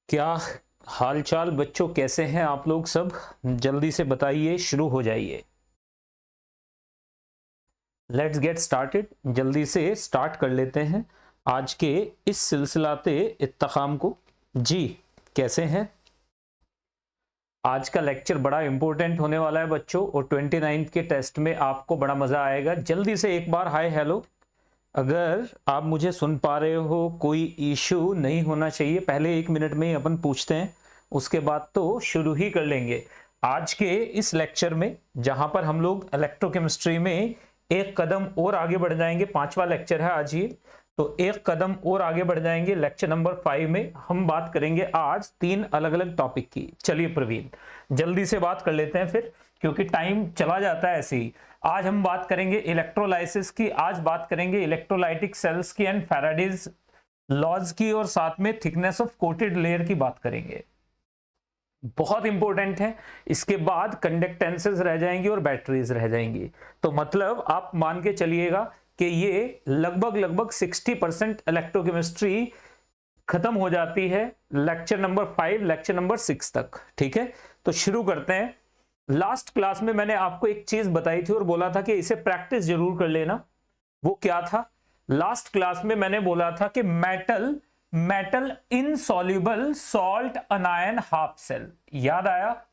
क्या हाल चाल बच्चों, कैसे हैं आप लोग सब? जल्दी से बताइए, शुरू हो जाइए। Let's get started. जल्दी से स्टार्ट कर लेते हैं आज के इस सिलसिलाते इत्तखाम को। जी कैसे हैं? आज का लेक्चर बड़ा इंपॉर्टेंट होने वाला है बच्चों, और 29 के टेस्ट में आपको बड़ा मजा आएगा। जल्दी से एक बार हाय हेलो, अगर आप मुझे सुन पा रहे हो, कोई इशू नहीं होना चाहिए। पहले 1 मिनट में ही अपन पूछते हैं, उसके बाद तो शुरू ही कर लेंगे आज के इस लेक्चर में, जहां पर हम लोग इलेक्ट्रोकेमिस्ट्री में एक कदम और आगे बढ़ जाएंगे। 5वां लेक्चर है आज ये, तो एक कदम और आगे बढ़ जाएंगे। लेक्चर नंबर 5 में हम बात करेंगे आज 3 अलग अलग टॉपिक की। चलिए प्रवीण, जल्दी से बात कर लेते हैं फिर, क्योंकि टाइम चला जाता है ऐसे ही। आज हम बात करेंगे इलेक्ट्रोलाइसिस की, आज बात करेंगे इलेक्ट्रोलाइटिक सेल्स की एंड फैराडेज लॉज की, और साथ में थिकनेस ऑफ कोटेड लेयर की बात करेंगे। बहुत इंपॉर्टेंट है। इसके बाद कंडक्टेंसेस रह जाएंगी और बैटरीज रह जाएंगी। तो मतलब आप मान के चलिएगा कि ये लगभग 60% इलेक्ट्रोकेमिस्ट्री खत्म हो जाती है लेक्चर नंबर 5 लेक्चर नंबर 6 तक। ठीक है, तो शुरू करते हैं। लास्ट क्लास में मैंने आपको एक चीज बताई थी और बोला था कि इसे प्रैक्टिस जरूर कर लेना। वो क्या था? लास्ट क्लास में मैंने बोला था कि metal insoluble salt anion half cell. याद आया?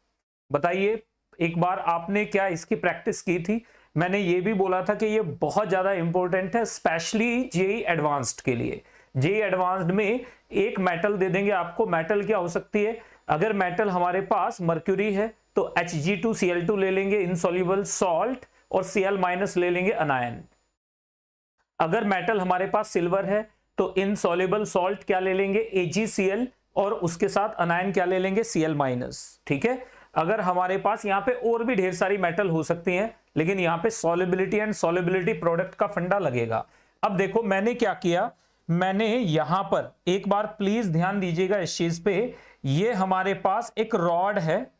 बताइए एक बार, आपने क्या इसकी प्रैक्टिस की थी? मैंने ये भी बोला था कि ये बहुत ज्यादा इंपॉर्टेंट है, स्पेशली जेई एडवांस्ड के लिए। जेई एडवांस्ड में एक मेटल दे देंगे आपको। मेटल क्या हो सकती है? अगर मेटल हमारे पास मर्क्यूरी है तो Hg2Cl2 ले लेंगे इनसॉल्युबल सॉल्ट, और Cl- ले लेंगे अनायन। अगर मेटल हमारे पास सिल्वर है तो इनसॉल्युबल सॉल्ट क्या ले लेंगे? AgCl, और उसके साथ अनायन क्या ले लेंगे? Cl-। ठीक है। अगर हमारे पास यहाँ पे और भी ढेर सारी मेटल हो सकती हैं, लेकिन यहाँ पे सॉल्युबिलिटी एंड सॉल्युबिलिटी प्रोडक्ट का फंडा लगेगा। अब देखो मैंने क्या किया, मैंने यहां पर एक बार प्लीज ध्यान दीजिएगा इस चीज पे। ये हमारे पास एक रॉड है,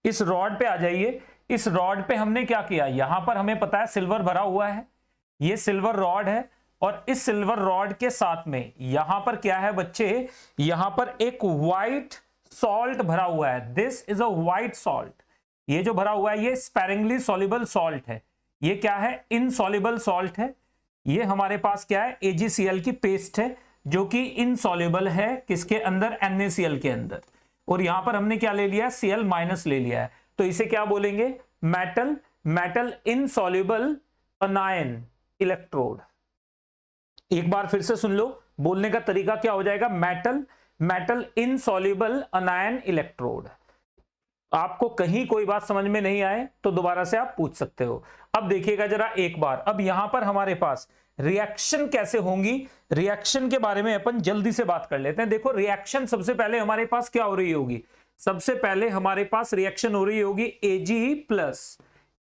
इस रॉड पे आ जाइए। इस रॉड पे हमने क्या किया, यहां पर हमें पता है सिल्वर भरा हुआ है, ये सिल्वर रॉड है, और इस सिल्वर रॉड के साथ में यहां पर क्या है बच्चे? यहां पर एक व्हाइट सॉल्ट भरा हुआ है। This is a white salt. ये जो भरा हुआ है ये स्पैरिंगली सॉल्युबल सॉल्ट है। ये क्या है? इनसॉल्युबल सॉल्ट है। ये हमारे पास क्या है? AgCl की पेस्ट है, जो कि इनसॉल्युबल है किसके अंदर? NaCl के अंदर। और यहां पर हमने क्या ले लिया? Cl- ले लिया है। तो इसे क्या बोलेंगे? Metal insoluble अनायन electrode. एक बार फिर से सुन लो, बोलने का तरीका क्या हो जाएगा? Metal insoluble अनायन electrode. आपको कहीं कोई बात समझ में नहीं आए तो दोबारा से आप पूछ सकते हो। अब देखिएगा जरा एक बार, अब यहां पर हमारे पास रिएक्शन कैसे होंगी, रिएक्शन के बारे में अपन जल्दी से बात कर लेते हैं। देखो रिएक्शन सबसे पहले हमारे पास क्या हो रही होगी? सबसे पहले हमारे पास रिएक्शन हो रही होगी Ag+।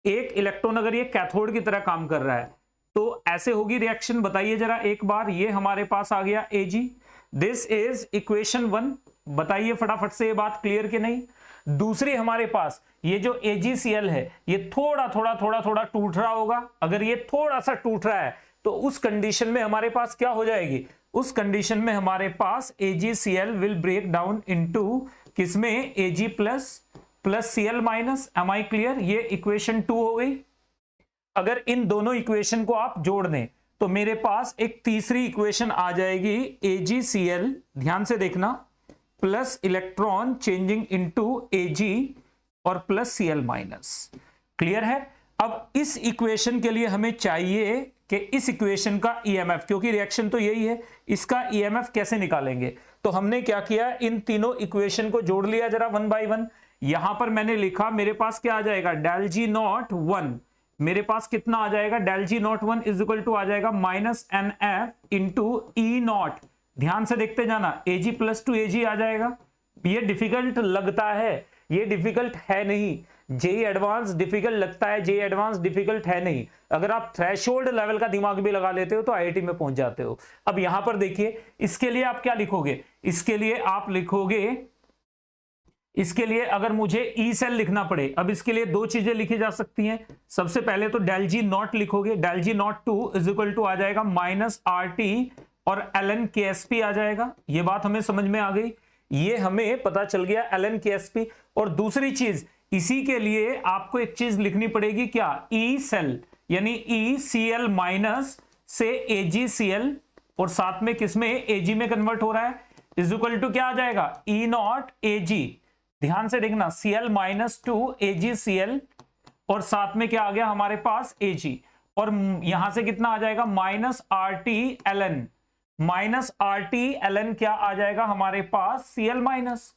एक इलेक्ट्रॉन अगर ये कैथोड की तरह काम कर रहा है तो ऐसे होगी रिएक्शन। बताइए जरा एक बार, ये हमारे पास आ गया Ag। This is equation 1। बताइए फटाफट से ये बात क्लियर कि नहीं? दूसरी हमारे पास ये जो AgCl है, ये थोड़ा थोड़ा टूट रहा होगा। अगर ये थोड़ा सा टूट रहा है तो उस कंडीशन में हमारे पास क्या हो जाएगी? उस कंडीशन में हमारे पास AgCl will break down into किसमें? Ag+ plus Cl-। Am I clear? ये इक्वेशन 2 हो गई। अगर इन दोनों इक्वेशन को आप जोड़ दें तो मेरे पास एक तीसरी इक्वेशन आ जाएगी AgCl, ध्यान से देखना, plus electron changing into Ag और प्लस Cl-। क्लियर है? अब इस इक्वेशन के लिए हमें चाहिए कि इस इक्वेशन का EMF, क्योंकि रिएक्शन तो यही है, इसका EMF कैसे निकालेंगे? तो हमने क्या किया, इन तीनों इक्वेशन को जोड़ लिया जरा 1 बाय 1। यहां पर मैंने लिखा, मेरे पास क्या आ जाएगा? del G01। मेरे पास कितना आ जाएगा? del G01 is equal to आ जाएगा -NF इंटू E0। ध्यान से देखते जाना, Ag+2 Ag आ जाएगा। ये डिफिकल्ट लगता है, ये डिफिकल्ट है नहीं। जेई एडवांस डिफिकल्ट लगता है, जेई एडवांस डिफिकल्ट है नहीं। अगर आप थ्रेशोल्ड लेवल का दिमाग भी लगा लेते हो तो आईआईटी में पहुंच जाते हो। अब यहां पर देखिए, इसके लिए आप क्या लिखोगे? इसके लिए आप लिखोगे, इसके लिए अगर मुझे ई सेल लिखना पड़े, अब इसके लिए दो चीजें लिखी जा सकती हैं। सबसे पहले तो del G0 लिखोगे, del G02 is equal to आ जाएगा -RT और ln KSP आ जाएगा। ये बात हमें समझ में आ गई, ये हमें पता चल गया ln KSP। और दूसरी चीज इसी के लिए आपको एक चीज लिखनी पड़ेगी, क्या, ई सेल, यानी ECl माइनस से AgCl और साथ में किसमें, Ag में कन्वर्ट हो रहा है, इज इक्वल टू क्या आ जाएगा, E0 Ag। ध्यान से देखना, Cl माइनस टू AgCl और साथ में क्या आ गया हमारे पास Ag, और यहां से कितना आ जाएगा माइनस RT ln क्या आ जाएगा हमारे पास Cl माइनस,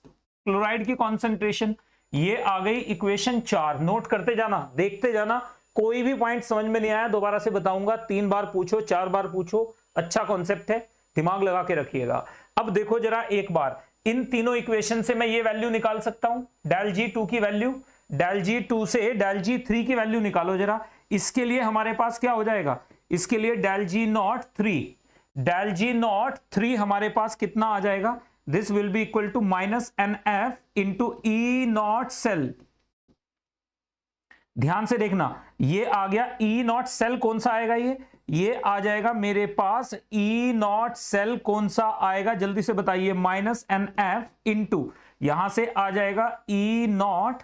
क्लोराइड की कॉन्सेंट्रेशन। ये आ गई इक्वेशन 4। नोट करते जाना, देखते जाना, कोई भी पॉइंट समझ में नहीं आया दोबारा से बताऊंगा, 3 बार पूछो 4 बार पूछो, अच्छा कॉन्सेप्ट है, दिमाग लगा के रखिएगा। अब देखो जरा एक बार, इन तीनों इक्वेशन से मैं ये वैल्यू निकाल सकता हूं, डेल G2 की वैल्यू, डेल G2 से डेल G3 की वैल्यू निकालो जरा। इसके लिए हमारे पास क्या हो जाएगा, इसके लिए डेल G0 3 हमारे पास कितना आ जाएगा, this will be equal to minus NF into E0 cell. ध्यान से देखना, ये आ गया E0 सेल, कौन सा आएगा ये आ जाएगा मेरे पास E0 सेल, कौन सा आएगा जल्दी से बताइए, माइनस NF इंटू यहां से आ जाएगा E0,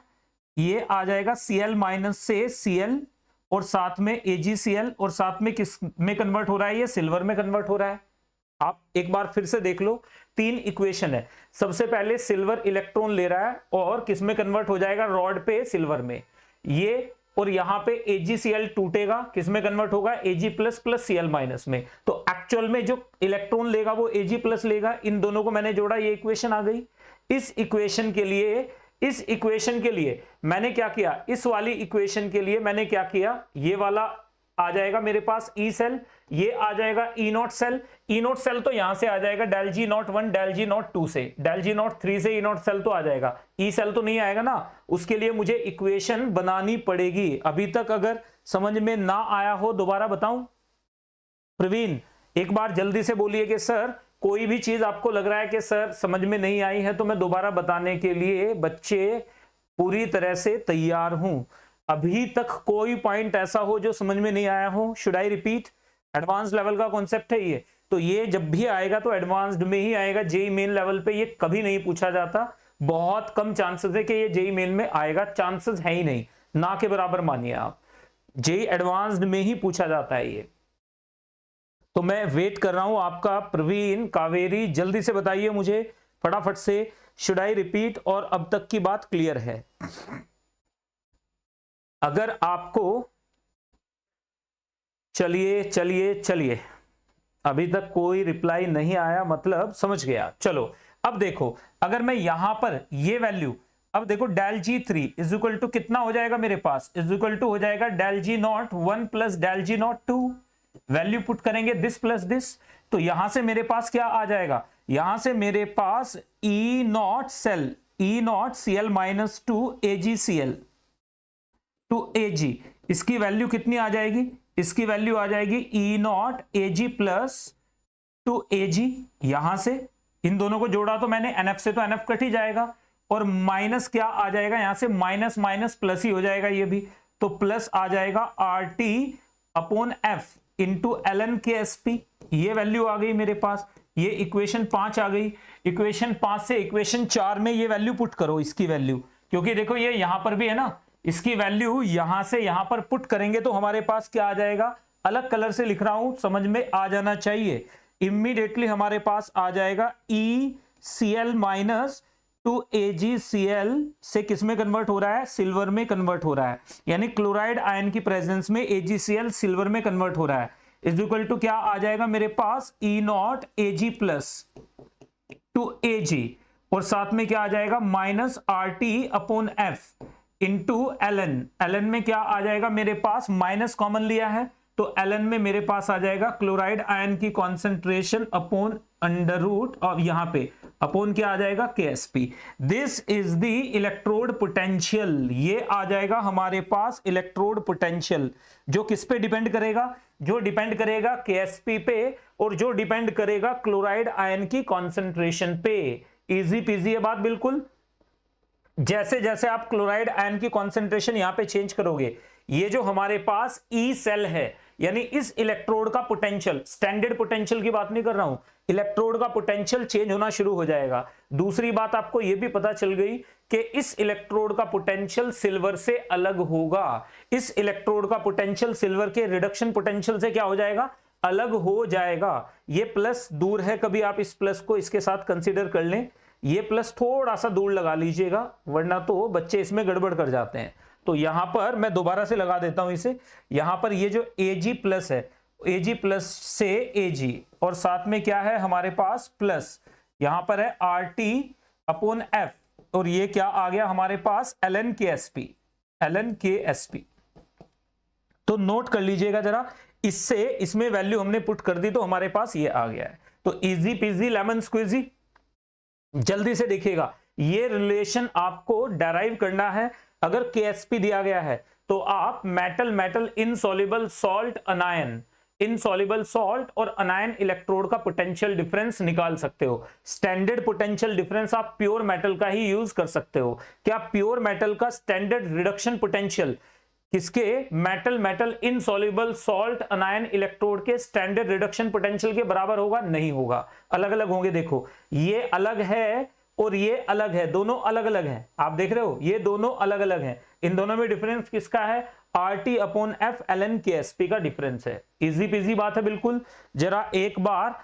ये आ जाएगा Cl माइनस से Cl और साथ में AgCl और साथ में किस में कन्वर्ट हो रहा है, ये सिल्वर में कन्वर्ट हो रहा है। आप एक बार फिर से देख लो, 3 इक्वेशन है। सबसे पहले सिल्वर इलेक्ट्रॉन ले रहा है और किस में कन्वर्ट हो जाएगा, रॉड पे सिल्वर में, ये, और यहां पे AgCl टूटेगा, किस में कन्वर्ट होगा, Ag plus plus Cl minus में। तो एक्चुअल में जो इलेक्ट्रॉन लेगा वो Ag प्लस लेगा, इन दोनों को मैंने जोड़ा, ये इक्वेशन आ गई। इस इक्वेशन के लिए मैंने क्या किया, इस वाली इक्वेशन के लिए मैंने क्या किया, ये वाला आ जाएगा मेरे पास E सेल, ये आ जाएगा E0 सेल। E0 सेल तो यहां से आ जाएगा डेल G01 डेल G02 से, डेल G03 से E0 सेल तो आ जाएगा, E सेल तो नहीं आएगा ना। उसके लिए मुझे इक्वेशन बनानी पड़ेगी। अभी तक अगर समझ में ना आया हो दोबारा बताऊं, प्रवीण एक बार जल्दी से बोलिए कि सर कोई भी चीज आपको लग रहा है कि सर समझ में नहीं आई है तो मैं दोबारा बताने के लिए बच्चे पूरी तरह से तैयार हूं। अभी तक कोई पॉइंट ऐसा हो जो समझ में नहीं आया हो, should I repeat? Advance level का कॉन्सेप्ट है ये, तो ये जब भी आएगा तो एडवांस्ड में ही आएगा, जेई मेन लेवल पे ये कभी नहीं पूछा जाता। बहुत कम चांसेस है कि ये जेई मेन में आएगा, चांसेस है ही नहीं, ना के बराबर मानिए आप। जेई एडवांस्ड में ही पूछा जाता है ये। तो मैं वेट कर रहा हूं आपका। प्रवीण, कावेरी, जल्दी से बताइए मुझे फटाफट से, शुड आई रिपीट, और अब तक की बात क्लियर है? अगर आपको, चलिए अभी तक कोई रिप्लाई नहीं आया, मतलब समझ गया। चलो अब देखो, अगर मैं यहां पर ये वैल्यू, अब देखो del G3 is equal to कितना हो जाएगा मेरे पास, इज इक्वल टू हो जाएगा डेल G0 1 प्लस डेल G0 2। वैल्यू पुट करेंगे दिस प्लस दिस, तो यहां से मेरे पास क्या आ जाएगा, यहां से मेरे पास E0 cell, E0 Cl minus to AgCl to Ag, इसकी वैल्यू कितनी आ जाएगी, इसकी वैल्यू आ जाएगी E0 Ag plus two Ag। यहां से इन दोनों को जोड़ा तो मैंने, NF से तो NF कट ही जाएगा, और माइनस क्या आ जाएगा, यहां से माइनस माइनस प्लस ही हो जाएगा ये भी, तो प्लस आ जाएगा RT upon F into ln KSP। ये वैल्यू आ गई मेरे पास, ये इक्वेशन 5 आ गई। इक्वेशन 5 से इक्वेशन 4 में ये वैल्यू पुट करो, इसकी वैल्यू, क्योंकि देखो ये यहां पर भी है ना, इसकी वैल्यू यहां से यहां पर पुट करेंगे तो हमारे पास क्या आ जाएगा, अलग कलर से लिख रहा हूं, समझ में आ जाना चाहिए। इमीडिएटली हमारे पास आ जाएगा ECl माइनस टू AgCl से किस में कन्वर्ट हो रहा है, सिल्वर में कन्वर्ट हो रहा है, यानी क्लोराइड आयन की प्रेजेंस में AgCl सिल्वर में कन्वर्ट हो रहा है, इज इक्वल टू क्या आ जाएगा मेरे पास, E0 Ag plus two Ag, और साथ में क्या आ जाएगा, minus RT upon F into ln में क्या आ जाएगा मेरे पास, माइनस कॉमन लिया है तो ln में मेरे पास आ जाएगा क्लोराइड आयन की कॉन्सेंट्रेशन अपॉन अंडर रूट, और यहां पे अपॉन क्या आ जाएगा, KSP। This is the electrode potential, ये आ जाएगा हमारे पास इलेक्ट्रोड पोटेंशियल, जो किस पे डिपेंड करेगा, जो डिपेंड करेगा KSP पे, और जो डिपेंड करेगा क्लोराइड आयन की कॉन्सेंट्रेशन पे। इजी पीजी है बात बिल्कुल। जैसे जैसे आप क्लोराइड आयन की कॉन्सेंट्रेशन यहां पे चेंज करोगे, ये जो हमारे पास E सेल है, यानी इस इलेक्ट्रोड का पोटेंशियल, स्टैंडर्ड पोटेंशियल की बात नहीं कर रहा हूं, इलेक्ट्रोड का पोटेंशियल चेंज होना शुरू हो जाएगा। दूसरी बात आपको यह भी पता चल गई कि इस इलेक्ट्रोड का पोटेंशियल सिल्वर से अलग होगा। इस इलेक्ट्रोड का पोटेंशियल सिल्वर के रिडक्शन पोटेंशियल से क्या हो जाएगा, अलग हो जाएगा। ये प्लस दूर है, कभी आप इस प्लस को इसके साथ कंसीडर कर लें, ये प्लस थोड़ा सा दूर लगा लीजिएगा, वरना तो बच्चे इसमें गड़बड़ कर जाते हैं। तो यहां पर मैं दोबारा से लगा देता हूं इसे, यहां पर ये जो Ag प्लस है, Ag प्लस से Ag, और साथ में क्या है हमारे पास प्लस, यहां पर है RT अपॉन F, और ये क्या आ गया हमारे पास ln KSP। तो नोट कर लीजिएगा जरा, इससे इसमें वैल्यू हमने पुट कर दी तो हमारे पास ये आ गया है। तो इजी पीजी लेमन स्क्वीजी, जल्दी से देखिएगा, ये रिलेशन आपको डेराइव करना है। अगर KSP दिया गया है तो आप metal insoluble salt अनायन, insoluble salt और अनायन इलेक्ट्रोड का पोटेंशियल डिफरेंस निकाल सकते हो। स्टैंडर्ड पोटेंशियल डिफरेंस आप प्योर मेटल का ही यूज कर सकते हो। क्या प्योर मेटल का स्टैंडर्ड रिडक्शन पोटेंशियल किसके, मेटल इनसॉल्युबल सॉल्ट अनायन इलेक्ट्रोड के स्टैंडर्ड रिडक्शन पोटेंशियल के बराबर होगा? नहीं होगा, अलग अलग होंगे। देखो ये अलग है और ये अलग है, दोनों अलग अलग हैं, आप देख रहे हो, ये दोनों अलग अलग हैं। इन दोनों में डिफरेंस किसका है? RT upon F ln KSP का डिफरेंस है। इजी पीजी बात है बिल्कुल। जरा एक बार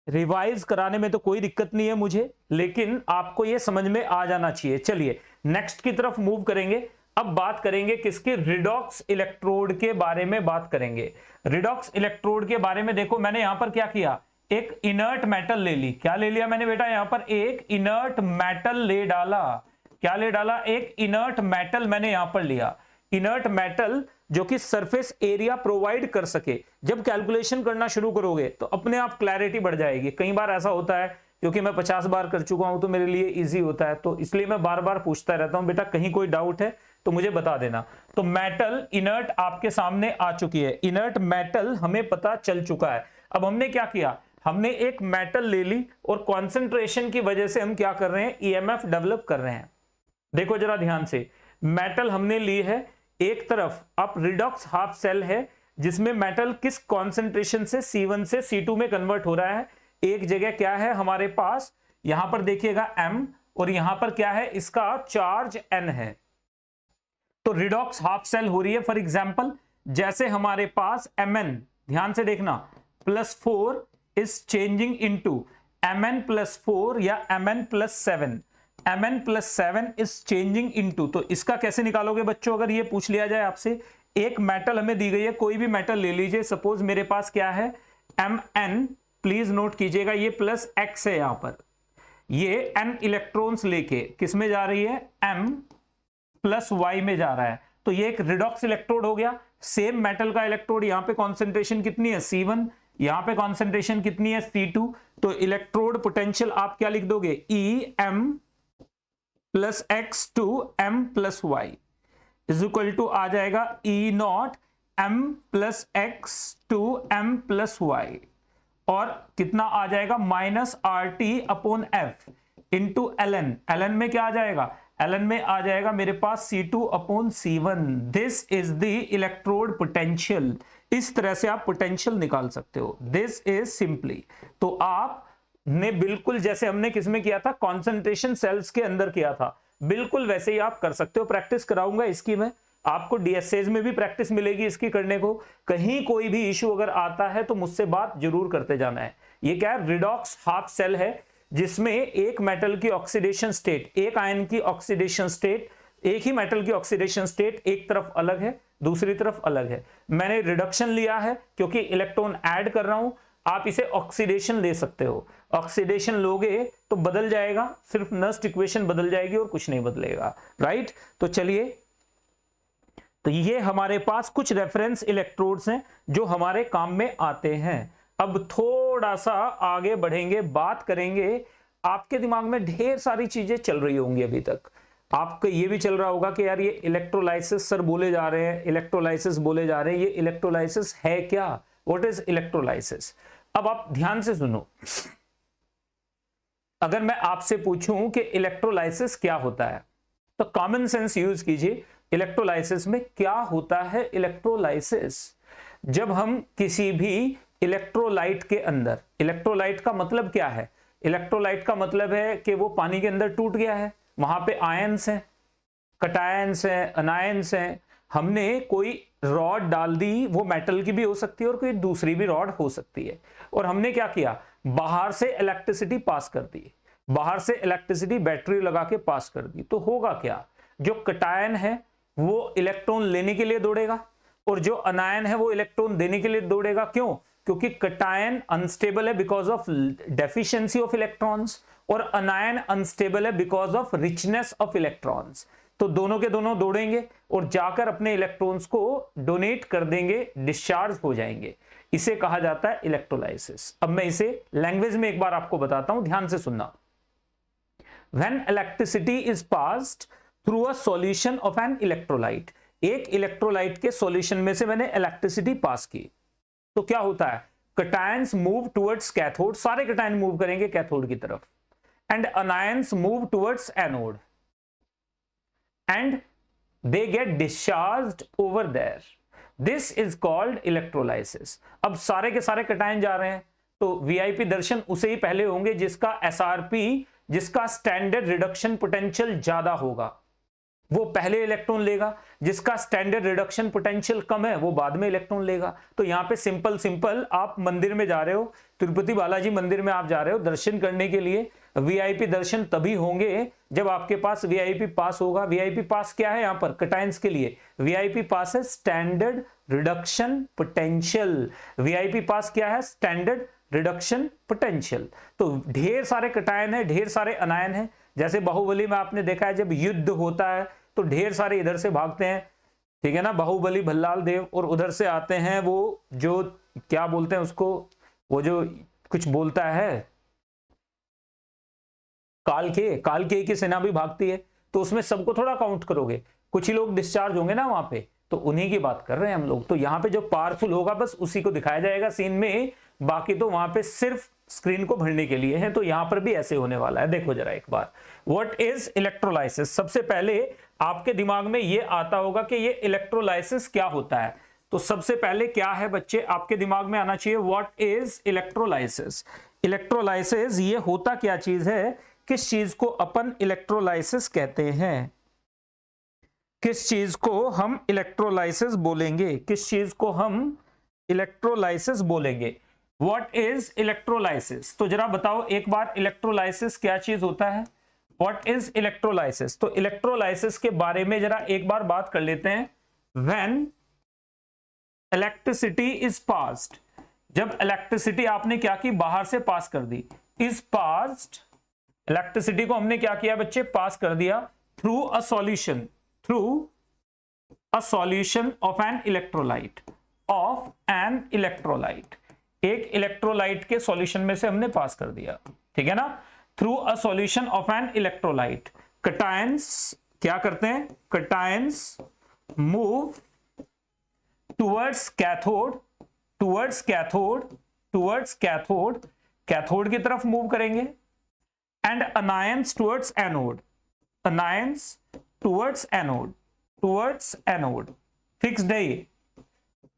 रिवाइज कराने में तो कोई दिक्कत नहीं है मुझे, लेकिन आपको ये समझ में आ जाना चाहिए। चलिए नेक्स्ट की तरफ मूव करेंगे। अब बात करेंगे किसके, रिडॉक्स इलेक्ट्रोड के बारे में बात करेंगे। रिडॉक्स इलेक्ट्रोड के बारे में देखो, मैंने यहां पर क्या किया, एक इनर्ट मेटल ले ली। क्या ले लिया मैंने बेटा, यहां पर एक इनर्ट मेटल ले डाला। क्या ले डाला? एक इनर्ट मेटल मैंने यहां पर लिया। इनर्ट मेटल जो कि सरफेस एरिया प्रोवाइड कर सके। जब कैलकुलेशन करना शुरू करोगे तो अपने आप क्लैरिटी बढ़ जाएगी। कई बार ऐसा होता है, क्योंकि मैं 50 बार कर चुका हूं तो मेरे लिए इजी होता है, तो इसलिए मैं बार बार पूछता रहता हूं, बेटा कहीं कोई डाउट है तो मुझे बता देना। तो मेटल इनर्ट आपके सामने आ चुकी है, इनर्ट मेटल हमें पता चल चुका है। अब हमने क्या किया, हमने एक मेटल ले ली और कॉन्सेंट्रेशन की वजह से हम क्या कर रहे हैं, EMF डेवलप कर रहे हैं। देखो जरा ध्यान से, मेटल हमने ली है, एक तरफ अब रिडॉक्स हाफ सेल है जिसमें मेटल किस कॉन्सेंट्रेशन से C1 से C2 में कन्वर्ट हो रहा है। एक जगह क्या है हमारे पास, यहां पर देखिएगा M, और यहां पर क्या है, इसका चार्ज N है। तो रिडॉक्स हाफ सेल हो रही है। फॉर एग्जाम्पल जैसे हमारे पास Mn, ध्यान से देखना, +4 इज चेंजिंग इनटू Mn+4 या Mn+7। Mn+7 is changing into, तो इसका कैसे निकालोगे बच्चों, अगर ये पूछ लिया जाए आपसे, एक मेटल हमें दी गई है, कोई भी मेटल ले लीजिए, सपोज मेरे पास क्या है Mn, प्लीज नोट कीजिएगा ये +x है, यहां पर ये n इलेक्ट्रॉन्स लेके किस में जा रही है, M+y में जा रहा है। तो ये एक रिडॉक्स इलेक्ट्रोड हो गया। सेम मेटल का इलेक्ट्रोड, यहां पे कॉन्सेंट्रेशन कितनी है, C1, यहां पे कॉन्सेंट्रेशन कितनी है, C2। तो इलेक्ट्रोड पोटेंशियल आप क्या लिख दोगे, EM+x to M+y is equal to आ जाएगा E0 M+x टू M+y, और कितना आ जाएगा, -RT upon F into ln। ln में क्या आ जाएगा, ln में आ जाएगा मेरे पास C2 upon C1। This is the electrode potential. इस तरह से आप पोटेंशियल निकाल सकते हो। दिस इज सिंपली, तो आप ने बिल्कुल जैसे हमने किसमें किया था, कॉन्सेंट्रेशन सेल्स के अंदर किया था, बिल्कुल वैसे ही आप कर सकते हो। प्रैक्टिस कराऊंगा इसकी मैं, आपको DSAs में भी प्रैक्टिस मिलेगी इसकी करने को। कहीं कोई भी इश्यू अगर आता है तो मुझसे बात जरूर करते जाना है। ये क्या है, रिडॉक्स हाफ सेल है जिसमें एक मेटल की ऑक्सीडेशन स्टेट, एक आयन की ऑक्सीडेशन स्टेट, एक ही मेटल की ऑक्सीडेशन स्टेट एक तरफ अलग है, दूसरी तरफ अलग है। मैंने रिडक्शन लिया है क्योंकि इलेक्ट्रॉन ऐड कर रहा हूं, आप इसे ऑक्सीडेशन ले सकते हो। ऑक्सीडेशन लोगे तो बदल जाएगा, सिर्फ नस्ट इक्वेशन बदल जाएगी और कुछ नहीं बदलेगा, राइट। तो चलिए, तो ये हमारे पास कुछ रेफरेंस इलेक्ट्रोड्स हैं जो हमारे काम में आते हैं। अब थोड़ा सा आगे बढ़ेंगे, बात करेंगे। आपके दिमाग में ढेर सारी चीजें चल रही होंगी अभी तक। आपको ये भी चल रहा होगा कि यार ये इलेक्ट्रोलाइसिस सर बोले जा रहे हैं, इलेक्ट्रोलाइसिस बोले जा रहे हैं, ये इलेक्ट्रोलाइसिस है क्या, व्हाट इज इलेक्ट्रोलाइसिस। अब आप ध्यान से सुनो, अगर मैं आपसे पूछूं कि इलेक्ट्रोलाइसिस क्या होता है तो कॉमन सेंस यूज कीजिए। इलेक्ट्रोलाइसिस में क्या होता है, इलेक्ट्रोलाइसिस जब हम किसी भी इलेक्ट्रोलाइट के अंदर, इलेक्ट्रोलाइट का मतलब क्या है, इलेक्ट्रोलाइट का मतलब है कि वो पानी के अंदर टूट गया है, वहां पे आयंस हैं, कटायंस हैं, अनायंस हैं, हमने कोई रॉड डाल दी, वो मेटल की भी हो सकती है और कोई दूसरी भी रॉड हो सकती है, और हमने क्या किया, बाहर से इलेक्ट्रिसिटी पास कर दी, बाहर से इलेक्ट्रिसिटी बैटरी लगा के पास कर दी, तो होगा क्या, जो कटायन है वो इलेक्ट्रॉन लेने के लिए दौड़ेगा और जो अनायन है वो इलेक्ट्रॉन देने के लिए दौड़ेगा। क्यों? क्योंकि कटायन अनस्टेबल है because of deficiency of electrons और अनायन अनस्टेबल है because of richness of electrons. तो दोनों के दोनों दौड़ेंगे और जाकर अपने इलेक्ट्रॉन्स को डोनेट कर देंगे, डिस्चार्ज हो जाएंगे। इसे कहा जाता है इलेक्ट्रोलाइसिस। अब मैं इसे लैंग्वेज में एक बार आपको बताता हूं, ध्यान से सुनना। When electricity is passed through a solution of an electrolyte, एक इलेक्ट्रोलाइट के सॉल्यूशन में से मैंने इलेक्ट्रिसिटी पास की, तो क्या होता है, कटायंस मूव टुवर्ड्स कैथोड, सारे कटायन मूव करेंगे कैथोड की तरफ, and anions move towards anode and they get discharged over there. This is called electrolysis. अब सारे के सारे कटायन जा रहे हैं, तो वीआईपी दर्शन उसे ही पहले होंगे जिसका एसआरपी, जिसका स्टैंडर्ड रिडक्शन पोटेंशियल ज्यादा होगा, वो पहले इलेक्ट्रॉन लेगा। जिसका स्टैंडर्ड रिडक्शन पोटेंशियल कम है वो बाद में इलेक्ट्रॉन लेगा। तो यहां पे सिंपल आप मंदिर में जा रहे हो, तिरुपति बालाजी मंदिर में आप जा रहे हो दर्शन करने के लिए, वीआईपी दर्शन तभी होंगे जब आपके पास वीआईपी पास होगा। वीआईपी पास क्या है, यहां पर कटायंस के लिए वीआईपी पास है स्टैंडर्ड रिडक्शन पोटेंशियल। वीआईपी पास क्या है, स्टैंडर्ड रिडक्शन पोटेंशियल। तो ढेर सारे कटायन है, ढेर सारे अनायन है। जैसे बाहुबली में आपने देखा है जब युद्ध होता है तो ढेर सारे इधर से भागते हैं, ठीक है ना, बाहुबली भल्लाल देव, और उधर से आते हैं वो जो क्या बोलते हैं उसको, वो जो कुछ बोलता है, कालके की सेना भी भागती है। तो उसमें सबको थोड़ा काउंट करोगे, कुछ ही लोग डिस्चार्ज होंगे ना वहां पे, तो उन्हीं की बात कर रहे हैं हम लोग। तो यहाँ पे जो पावरफुल होगा बस उसी को दिखाया जाएगा सीन में, बाकी तो वहां पे सिर्फ स्क्रीन को भरने के लिए है। तो यहां पर भी ऐसे होने वाला है। देखो जरा एक बार, व्हाट इज इलेक्ट्रोलाइसिस। सबसे पहले आपके दिमाग में ये आता होगा कि ये इलेक्ट्रोलाइसिस क्या होता है। तो सबसे पहले क्या है बच्चे, आपके दिमाग में आना चाहिए व्हाट इज इलेक्ट्रोलाइसिस। इलेक्ट्रोलाइसिस ये होता क्या चीज है, किस चीज को अपन इलेक्ट्रोलाइसिस कहते हैं, किस चीज को हम इलेक्ट्रोलाइसिस बोलेंगे, किस चीज को हम इलेक्ट्रोलाइसिस बोलेंगे। व्हाट इज इलेक्ट्रोलाइसिस, तो जरा बताओ एक बार इलेक्ट्रोलाइसिस क्या चीज होता है। व्हाट इज इलेक्ट्रोलाइसिस, तो इलेक्ट्रोलाइसिस के बारे में जरा एक बार बात कर लेते हैं। व्हेन इलेक्ट्रिसिटी इज पास्ड, जब इलेक्ट्रिसिटी आपने क्या की, बाहर से पास कर दी, इज पास्ड, इलेक्ट्रिसिटी को हमने क्या किया बच्चे, पास कर दिया through a solution, through a solution of an electrolyte, of an electrolyte, एक इलेक्ट्रोलाइट के सॉल्यूशन में से हमने पास कर दिया, ठीक है ना, through a solution of an electrolyte. Cations क्या करते हैं, cations move towards cathode, towards cathode, towards cathode, cathode की तरफ मूव करेंगे, and anions towards anode, anions towards anode, towards anode, fixed है ये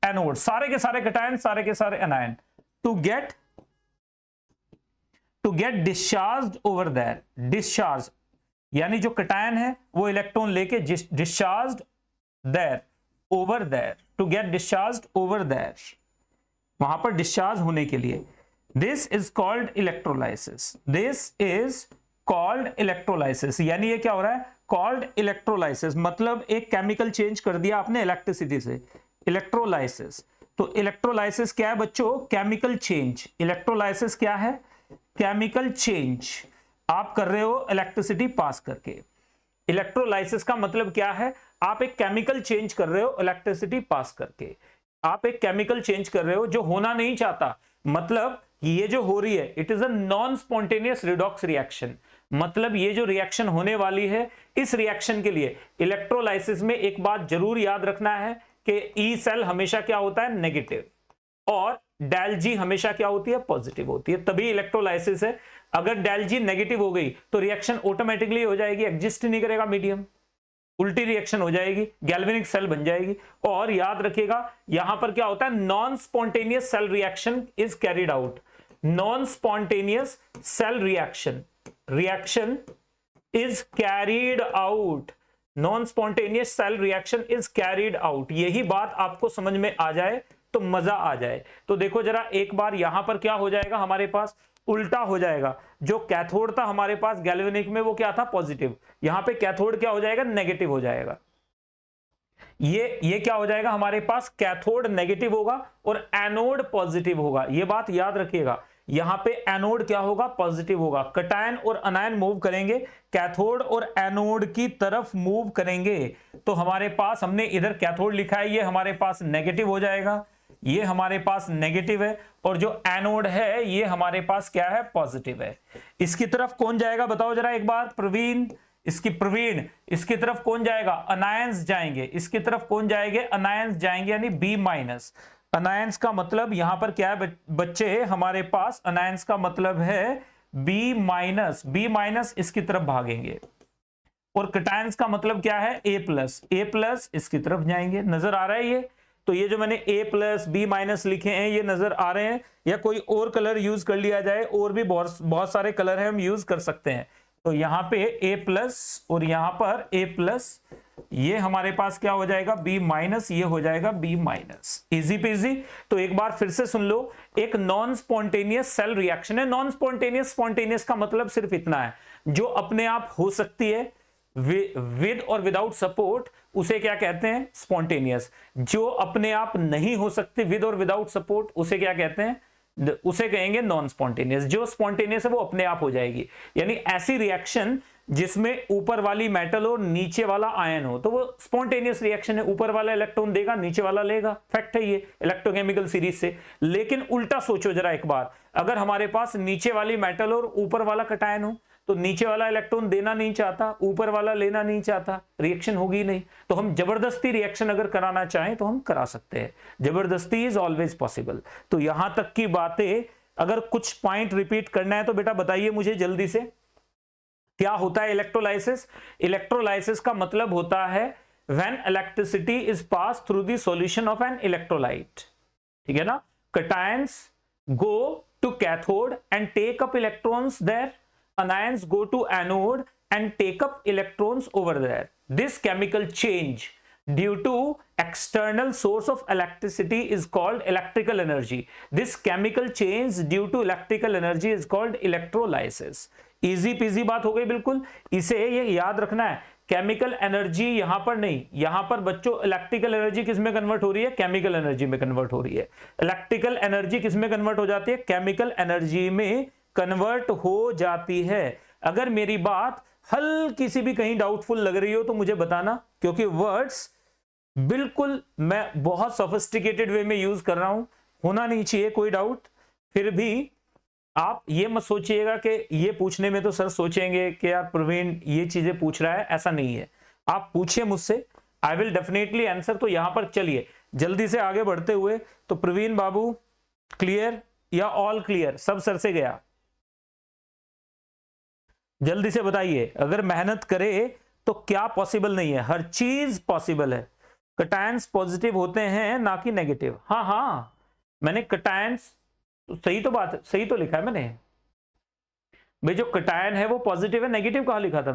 एनोड, सारे के सारे कटायन, सारे के सारे anion, to get discharge over there, discharge यानी जो कटायन है वो इलेक्ट्रॉन लेके discharge there, over there, to get discharge over there, वहां पर डिस्चार्ज होने के लिए। This is called electrolysis, this is called electrolysis, यानी ये क्या हो रहा है, कॉल्ड इलेक्ट्रोलाइसिस, मतलब एक केमिकल चेंज कर दिया आपने इलेक्ट्रिसिटी से, इलेक्ट्रोलाइसिस। तो इलेक्ट्रोलाइसिस क्या है बच्चों, केमिकल चेंज। इलेक्ट्रोलाइसिस क्या है, केमिकल चेंज आप कर रहे हो इलेक्ट्रिसिटी पास करके। इलेक्ट्रोलाइसिस का मतलब क्या है, आप एक केमिकल चेंज कर रहे हो इलेक्ट्रिसिटी पास करके, आप एक केमिकल चेंज कर रहे हो जो होना नहीं चाहता, मतलब ये जो हो रही है it is a non spontaneous redox reaction, मतलब ये जो रिएक्शन होने वाली है, इस रिएक्शन के लिए इलेक्ट्रोलाइसिस में एक बात जरूर याद रखना है कि ई सेल हमेशा क्या होता है, नेगेटिव, और डेल जी हमेशा क्या होती है, पॉजिटिव होती है, तभी इलेक्ट्रोलाइसिस है। अगर डेल जी नेगेटिव हो गई तो रिएक्शन ऑटोमेटिकली हो जाएगी, एग्जिस्ट नहीं करेगा मीडियम, उल्टी रिएक्शन हो जाएगी, गैल्वेनिक सेल बन जाएगी। और याद रखिएगा यहां पर क्या होता है, non spontaneous cell reaction is carried out. Non spontaneous cell reaction is carried out. Non spontaneous cell reaction is carried out. यही बात आपको समझ में आ जाए तो मजा आ जाए। तो देखो जरा एक बार यहां पर क्या हो जाएगा, हमारे पास उल्टा हो जाएगा। जो कैथोड था हमारे पास गैल्वेनिक में वो क्या था, पॉजिटिव। यहां पे कैथोड क्या हो जाएगा, नेगेटिव हो जाएगा। ये क्या हो जाएगा, हमारे पास कैथोड नेगेटिव होगा और एनोड पॉजिटिव होगा। ये बात याद रखिएगा, यहां पे एनोड क्या होगा, पॉजिटिव होगा। कटायन और अनायन मूव करेंगे, कैथोड और एनोड की तरफ मूव करेंगे। तो हमारे पास, हमने इधर कैथोड लिखा है, ये हमारे पास नेगेटिव हो जाएगा, ये हमारे पास नेगेटिव है, और जो एनोड है ये हमारे पास क्या है, पॉजिटिव है। इसकी तरफ कौन जाएगा बताओ जरा एक बार, प्रवीण। इसकी तरफ कौन जाएगा, अनायंस जाएंगे। इसकी तरफ कौन जाएंगे, अनायंस जाएंगे, यानी बी माइनस। अनायंस का मतलब यहां पर क्या है बच्चे, हमारे पास अनायंस का मतलब है बी माइनस। बी माइनस इसकी तरफ भागेंगे। और कटायंस का मतलब क्या है, ए प्लस इसकी तरफ जाएंगे। नजर आ रहा है ये? तो ये जो मैंने A प्लस बी माइनस लिखे हैं ये नजर आ रहे हैं, या कोई और कलर यूज कर लिया जाए, और भी बहुत सारे कलर है हम यूज कर सकते हैं। तो यहाँ पे A प्लस और यहाँ पर A प्लस, ये हमारे पास क्या हो जाएगा, B माइनस, ये हो जाएगा B माइनस। Easy PG. तो एक बार फिर से सुन लो, एक नॉन स्पॉन्टेनियस सेल रिएक्शन है। नॉन स्पॉन्टेनियस का मतलब सिर्फ इतना है, जो अपने आप हो सकती है विद और विदाउट सपोर्ट, उसे क्या कहते हैं, स्पॉन्टेनियस। जो अपने आप नहीं हो सकती विद और विदाउट सपोर्ट, उसे क्या कहते हैं, उसे कहेंगे नॉन स्पॉन्टेनियस। जो स्पॉन्टेनियस है वो अपने आप हो जाएगी, यानी ऐसी रिएक्शन जिसमें ऊपर वाली मेटल और नीचे वाला आयन हो, तो वो स्पॉन्टेनियस रिएक्शन है। ऊपर वाला इलेक्ट्रॉन देगा, नीचे वाला लेगा, फैक्ट है ये इलेक्ट्रोकेमिकल सीरीज से। लेकिन उल्टा सोचो जरा एक बार, अगर हमारे पास नीचे वाली मेटल और ऊपर वाला कटायन हो, तो नीचे वाला इलेक्ट्रॉन देना नहीं चाहता, ऊपर वाला लेना नहीं चाहता, रिएक्शन होगी नहीं। तो हम जबरदस्ती रिएक्शन अगर कराना चाहें तो हम करा सकते हैं। जबरदस्ती इज ऑलवेज पॉसिबल। तो यहां तक की बातें, अगर कुछ पॉइंट रिपीट करना है तो बेटा बताइए मुझे जल्दी से, क्या होता है इलेक्ट्रोलाइसिस? इलेक्ट्रोलाइसिस का मतलब होता है when electricity is pass through the solution of an electrolyte. ठीक है ना? Cations go to cathode and take up electrons there, anions go to anode and take up electrons over there. This chemical change due to external source of electricity is called electrical energy. This chemical change due to electrical energy is called electrolysis. Easy peasy बात हो गई बिल्कुल। इसे ये याद रखना है, chemical energy यहां पर नहीं, यहां पर बच्चों इलेक्ट्रिकल एनर्जी किस में कन्वर्ट हो रही है, केमिकल एनर्जी में कन्वर्ट हो रही है। इलेक्ट्रिकल एनर्जी किस में कन्वर्ट हो जाती है, केमिकल एनर्जी में कन्वर्ट हो जाती है। अगर मेरी बात हल्की सी भी कहीं डाउटफुल लग रही हो तो मुझे बताना, क्योंकि वर्ड्स बिल्कुल मैं बहुत सोफिस्टिकेटेड वे में यूज कर रहा हूं, होना नहीं चाहिए कोई डाउट। फिर भी आप ये मत सोचिएगा कि ये पूछने में तो सर सोचेंगे कि यार प्रवीण ये चीजें पूछ रहा है, ऐसा नहीं है। आप पूछिए मुझसे, आई विल डेफिनेटली आंसर। तो यहां पर चलिए जल्दी से आगे बढ़ते हुए, तो प्रवीण बाबू क्लियर या ऑल क्लियर, सब सर से गया? जल्दी से बताइए। अगर मेहनत करे तो क्या पॉसिबल नहीं है, हर चीज पॉसिबल है। कटायंस पॉजिटिव होते हैं ना कि नेगेटिव। हाँ, मैंने कटायंस, सही तो बात है, सही तो लिखा है मैंने भाई। जो कटायन है वो पॉजिटिव है, नेगेटिव कहां लिखा था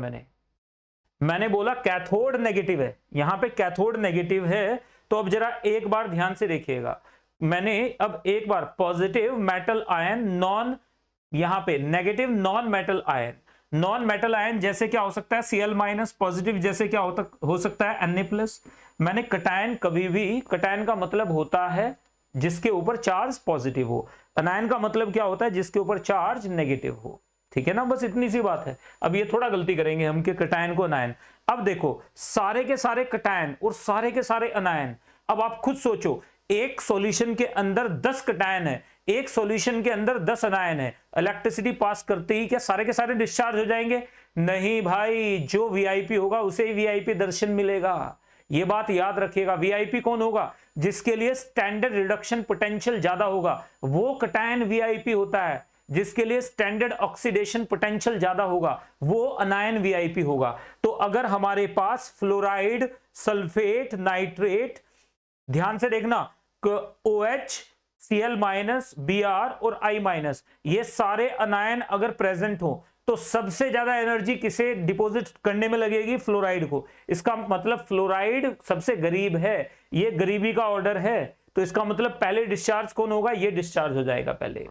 मैंने बोला कैथोड नेगेटिव है, यहां पे कैथोड नेगेटिव है। तो अब जरा एक बार ध्यान से देखिएगा, मैंने अब एक बार पॉजिटिव मेटल आयन, नॉन, यहां पे negative non metal ion. Non metal ion जैसे क्या हो सकता है, Cl माइनस, पॉजिटिव जैसे क्या हो सकता है, Na प्लस। मैंने कटायन, कभी भी कटायन का मतलब होता है जिसके ऊपर चार्ज पॉजिटिव हो, अनायन का मतलब क्या होता है, जिसके ऊपर चार्ज नेगेटिव हो। ठीक है ना, बस इतनी सी बात है। अब ये थोड़ा गलती करेंगे हम कि कटायन को अनायन। अब देखो सारे के सारे कटायन और सारे के सारे अनायन, अब आप खुद सोचो, एक सॉल्यूशन के अंदर 10 कटायन है, एक सॉल्यूशन के अंदर 10 अनायन है, इलेक्ट्रिसिटी पास करते ही क्या सारे के सारे डिस्चार्ज हो जाएंगे? नहीं भाई, जो वीआईपी होगा उसे ही वीआईपी दर्शन मिलेगा। ये बात याद रखिएगा। वीआईपी कौन होगा? जिसके लिए स्टैंडर्ड रिडक्शन पोटेंशियल ज्यादा होगा, वो कटायन वीआईपी होता है। जिसके लिए स्टैंडर्ड ऑक्सीडेशन पोटेंशियल ज्यादा होगा वो अनायन वीआईपी होगा। तो अगर हमारे पास फ्लोराइड, सल्फेट, नाइट्रेट, ध्यान से देखना, OH, Cl-, Br और I-, ये सारे अनायन अगर प्रेजेंट हो तो सबसे ज्यादा एनर्जी किसे डिपॉजिट करने में लगेगी? फ्लोराइड को। इसका मतलब फ्लोराइड सबसे गरीब है, ये गरीबी का ऑर्डर है, तो इसका मतलब पहले डिस्चार्ज कौन होगा? ये डिस्चार्ज हो जाएगा पहले।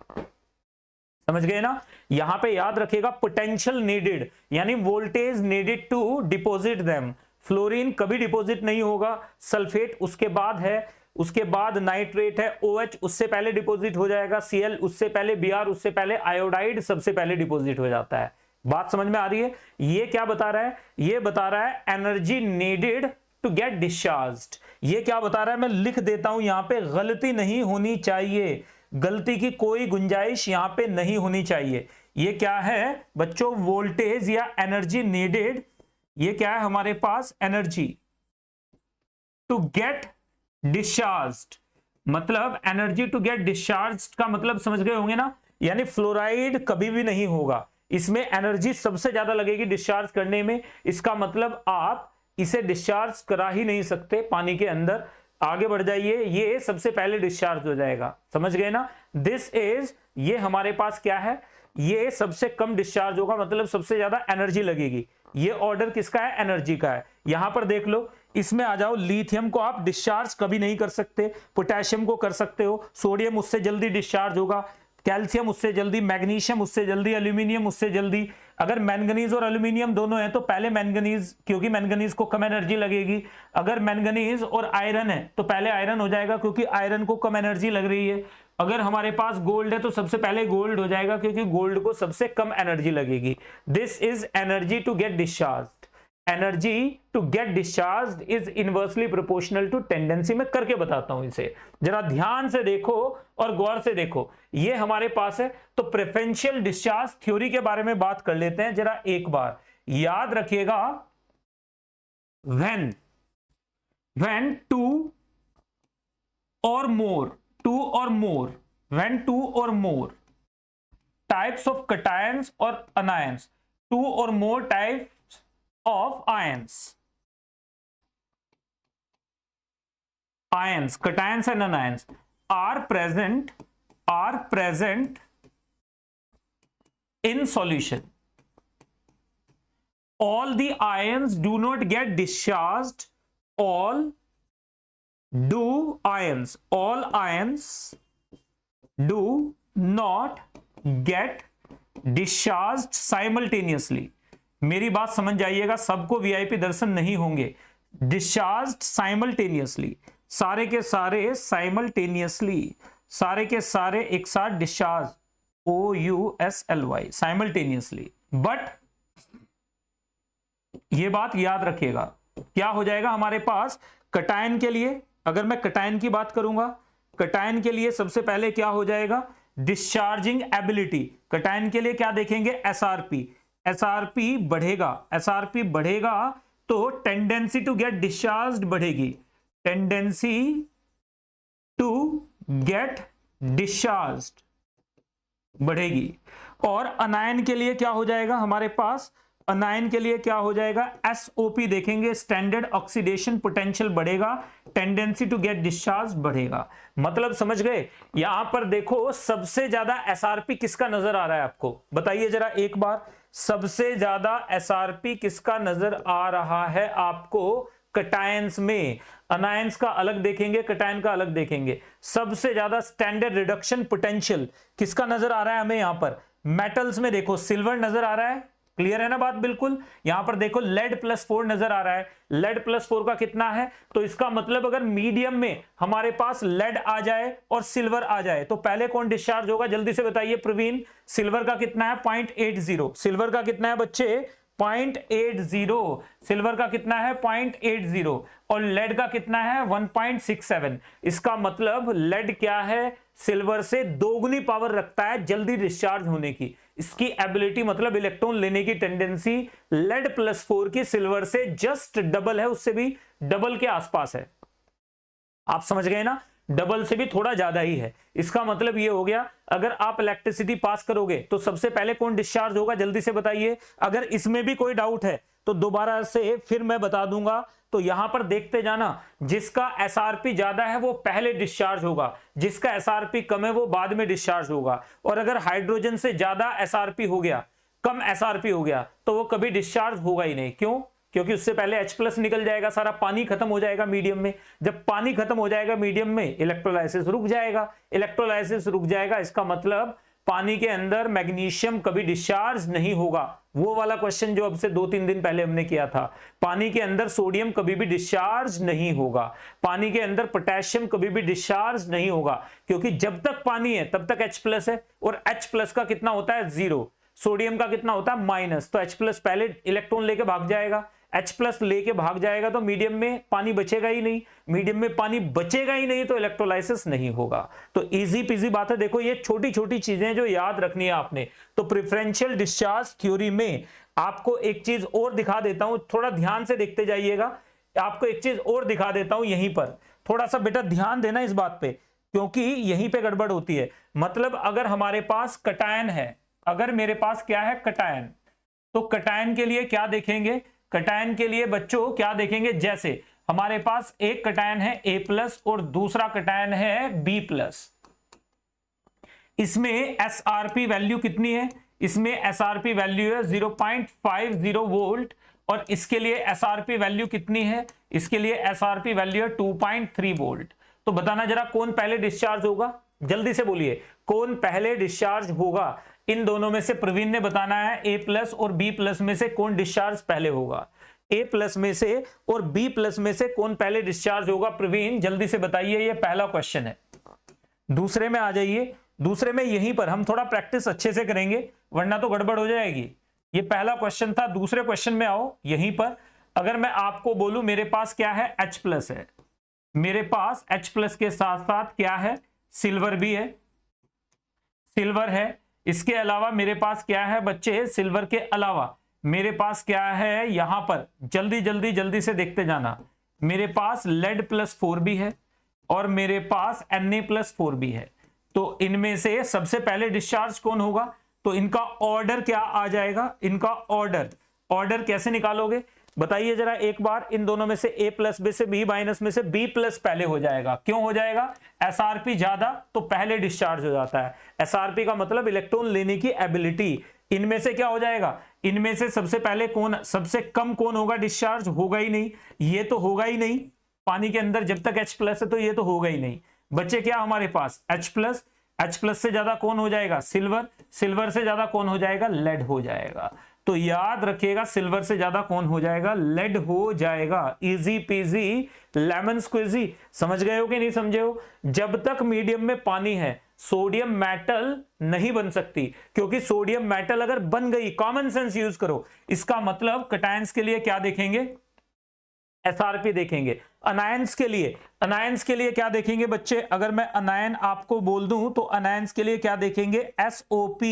समझ गए ना? यहां पे याद रखिएगा पोटेंशियल नीडेड, यानी voltage needed to deposit them. Fluorine कभी डिपॉजिट नहीं होगा, सल्फेट उसके बाद है, उसके बाद नाइट्रेट है, OH उससे पहले डिपॉजिट हो जाएगा, Cl उससे पहले, Br उससे पहले, आयोडाइड सबसे पहले डिपॉजिट हो जाता है। बात समझ में आ रही है? ये क्या बता रहा है? ये बता रहा है energy needed to get discharged. ये क्या बता रहा है? मैं लिख देता हूं, यहां पे गलती नहीं होनी चाहिए, गलती की कोई गुंजाइश यहां पे नहीं होनी चाहिए। ये क्या है बच्चों? वोल्टेज या एनर्जी नीडेड। ये क्या है हमारे पास? एनर्जी टू गेट डिस्चार्ज्ड, मतलब एनर्जी टू गेट डिस्चार्ज्ड का मतलब समझ गए होंगे ना? यानी फ्लोराइड कभी भी नहीं होगा, इसमें एनर्जी सबसे ज्यादा लगेगी डिस्चार्ज करने में। इसका मतलब आप इसे डिस्चार्ज करा ही नहीं सकते पानी के अंदर। आगे बढ़ जाइए, ये सबसे पहले डिस्चार्ज हो जाएगा। समझ गए ना? दिस इज, ये हमारे पास क्या है? ये सबसे कम डिस्चार्ज होगा, मतलब सबसे ज्यादा एनर्जी लगेगी। ये ऑर्डर किसका है? एनर्जी का है। यहां पर देख लो, इसमें आ जाओ। लिथियम को आप डिस्चार्ज कभी नहीं कर सकते, पोटेशियम को कर सकते हो, सोडियम उससे जल्दी डिस्चार्ज होगा, कैल्शियम उससे जल्दी, मैग्नीशियम उससे जल्दी, एल्यूमिनियम उससे जल्दी। अगर मैंगनीज और एल्यूमिनियम दोनों है तो पहले मैंगनीज, क्योंकि मैंगनीज को कम एनर्जी लगेगी। अगर मैंगनीज और आयरन है तो पहले आयरन हो जाएगा, क्योंकि आयरन को कम एनर्जी लग रही है। अगर हमारे पास गोल्ड है तो सबसे पहले गोल्ड हो जाएगा, क्योंकि गोल्ड को सबसे कम एनर्जी लगेगी। This is energy to get discharge. Energy to get discharge is inversely proportional to tendency. मैं करके बताता हूं इसे, जरा ध्यान से देखो और गौर से देखो। ये हमारे पास है, तो प्रेफरेंशियल डिस्चार्ज थ्योरी के बारे में बात कर लेते हैं जरा एक बार। याद रखिएगा, when two or more, when two or more types of cations or anions, two or more types of ions, cations and anions are present in solution. All the ions do not get discharged. All ions do not get discharged simultaneously. मेरी बात समझ जाइएगा, सबको VIP दर्शन नहीं होंगे। Discharge simultaneously, सारे के सारे साइमल्टेनियसली, सारे के सारे एक साथ डिस्चार्ज, OUSLY, साइमल्टेनियसली। बट ये बात याद रखिएगा, क्या हो जाएगा हमारे पास? कटायन के लिए, अगर मैं कटायन की बात करूंगा, कटायन के लिए सबसे पहले क्या हो जाएगा? Discharging ability. कटायन के लिए क्या देखेंगे? SRP बढ़ेगा, SRP बढ़ेगा तो टेंडेंसी टू गेट डिस्चार्ज बढ़ेगी, टेंडेंसी टू गेट डिस्चार्ज बढ़ेगी। और अनायन के लिए क्या हो जाएगा हमारे पास? अनायन के लिए क्या हो जाएगा? SOP देखेंगे, स्टैंडर्ड ऑक्सीडेशन पोटेंशियल बढ़ेगा, टेंडेंसी टू गेट डिस्चार्ज बढ़ेगा। मतलब समझ गए? यहां पर देखो, सबसे ज्यादा SRP किसका नजर आ रहा है आपको? बताइए जरा एक बार, सबसे ज्यादा SRP किसका नजर आ रहा है आपको? कटायंस में। अनायंस का अलग देखेंगे, कटायन का अलग देखेंगे। सबसे ज्यादा स्टैंडर्ड रिडक्शन पोटेंशियल किसका नजर आ रहा है हमें? यहां पर मेटल्स में देखो, सिल्वर नजर आ रहा है, क्लियर है ना बात? बिल्कुल। यहां पर देखो lead+4 नजर आ रहा है, lead+4 का कितना है? तो इसका मतलब अगर मीडियम में हमारे पास लेड आ जाए और सिल्वर आ जाए तो पहले कौन डिस्चार्ज होगा? जल्दी से बताइए प्रवीण। सिल्वर का कितना है? 0.80। सिल्वर का कितना है बच्चे? 0.80। सिल्वर का कितना है? 0.80। और लेड का कितना है? 1.67। इसका मतलब लेड क्या है? सिल्वर से दोगुनी पावर रखता है जल्दी डिस्चार्ज होने की। इसकी एबिलिटी मतलब इलेक्ट्रॉन लेने की टेंडेंसी lead+4 की सिल्वर से जस्ट डबल है, उससे भी डबल के आसपास है। आप समझ गए ना? डबल से भी थोड़ा ज्यादा ही है। इसका मतलब ये हो गया अगर आप इलेक्ट्रिसिटी पास करोगे तो सबसे पहले कौन डिस्चार्ज होगा, जल्दी से बताइए। अगर इसमें भी कोई डाउट है तो दोबारा से फिर मैं बता दूंगा। तो यहां पर देखते जाना, जिसका एसआरपी ज्यादा है वो पहले डिस्चार्ज होगा, जिसका एसआरपी कम है वो बाद में डिस्चार्ज होगा। और अगर हाइड्रोजन से ज्यादा एसआरपी हो गया, कम एसआरपी हो गया, तो वो कभी डिस्चार्ज होगा ही नहीं। क्यों? क्योंकि उससे पहले H+ निकल जाएगा, सारा पानी खत्म हो जाएगा मीडियम में। जब पानी खत्म हो जाएगा मीडियम में, इलेक्ट्रोलाइसिस रुक जाएगा। इलेक्ट्रोलाइसिस रुक जाएगा, इसका मतलब पानी के अंदर मैग्नीशियम कभी डिस्चार्ज नहीं होगा। वो वाला क्वेश्चन जो अब से 2-3 दिन पहले हमने किया था, पानी के अंदर सोडियम कभी भी डिस्चार्ज नहीं होगा, पानी के अंदर पोटेशियम कभी भी डिस्चार्ज नहीं होगा, क्योंकि जब तक पानी है तब तक H+ है, और H+ का कितना होता है 0, सोडियम का कितना होता है -। तो H+ पहले इलेक्ट्रॉन लेके भाग जाएगा, H+ लेके भाग जाएगा तो मीडियम में पानी बचेगा ही नहीं। मीडियम में पानी बचेगा ही नहीं तो इलेक्ट्रोलाइसिस नहीं होगा। तो इजी पीजी बात है। देखो ये छोटी छोटी चीजें जो याद रखनी है आपने। तो प्रेफरेंशियल डिस्चार्ज थ्योरी में आपको एक चीज और दिखा देता हूं, थोड़ा ध्यान से देखते जाइएगा। आपको एक चीज और दिखा देता हूं यहीं पर, थोड़ा सा बेटा ध्यान देना इस बात पे, क्योंकि यहीं पे गड़बड़ होती है। मतलब अगर हमारे पास कटायन है, अगर मेरे पास क्या है कटायन, तो कटायन के लिए क्या देखेंगे, कटायन के लिए बच्चों क्या देखेंगे, जैसे हमारे पास एक कटायन है A+ और दूसरा कटायन है B+। इसमें SRP वैल्यू कितनी है, इसमें SRP वैल्यू है 0.50 वोल्ट, और इसके लिए SRP वैल्यू कितनी है, इसके लिए SRP वैल्यू है 2.3 वोल्ट। तो बताना जरा कौन पहले डिस्चार्ज होगा, जल्दी से बोलिए कौन पहले डिस्चार्ज होगा। इन दोनों में से प्रवीण ने बताना है A+ और B+ में से कौन डिस्चार्ज पहले होगा। A+ में से और B+ में से कौन पहले डिस्चार्ज होगा, प्रवीण जल्दी से बताइए। ये पहला क्वेश्चन है। दूसरे में आ जाइए। दूसरे में यहीं पर हम थोड़ा प्रैक्टिस अच्छे से करेंगे, वरना तो गड़बड़ हो जाएगी। ये पहला क्वेश्चन था। दूसरे क्वेश्चन में आओ यहीं पर। अगर मैं आपको बोलूं मेरे पास क्या है H+ है, मेरे पास H+ के साथ साथ क्या है, सिल्वर भी है, सिल्वर है। इसके अलावा मेरे पास क्या है बच्चे, सिल्वर के अलावा मेरे पास क्या है, यहां पर जल्दी जल्दी जल्दी से देखते जाना। मेरे पास lead+4 भी है और मेरे पास Na+4 भी है। तो इनमें से सबसे पहले डिस्चार्ज कौन होगा, तो इनका ऑर्डर क्या आ जाएगा, इनका ऑर्डर कैसे निकालोगे बताइए जरा एक बार। इन दोनों में से A+ में से B- में से B+ पहले हो जाएगा। क्यों हो जाएगा, SRP ज्यादा तो पहले डिस्चार्ज हो जाता है। SRP का मतलब इलेक्ट्रॉन लेने की एबिलिटी। इनमें से क्या हो जाएगा, इनमें से सबसे पहले कौन, सबसे कम कौन होगा डिस्चार्ज, होगा ही नहीं, ये तो होगा ही नहीं। पानी के अंदर जब तक H+ है तो ये तो होगा ही नहीं। बच्चे क्या हमारे पास H+ से ज्यादा कौन हो जाएगा, सिल्वर से ज्यादा कौन हो जाएगा, लेड हो जाएगा। तो याद रखिएगा सिल्वर से ज्यादा कौन हो जाएगा, लेड हो जाएगा। Easy peasy lemon squeezy. समझ गए हो कि नहीं समझे हो। जब तक मीडियम में पानी है सोडियम मेटल नहीं बन सकती, क्योंकि सोडियम मेटल अगर बन गई, कॉमन सेंस यूज करो, इसका मतलब कटायंस के लिए क्या देखेंगे, SRP देखेंगे। अनायंस के लिए क्या देखेंगे बच्चे, अगर मैं अनायन आपको बोल दूं तो अनायंस के लिए क्या देखेंगे, SOP।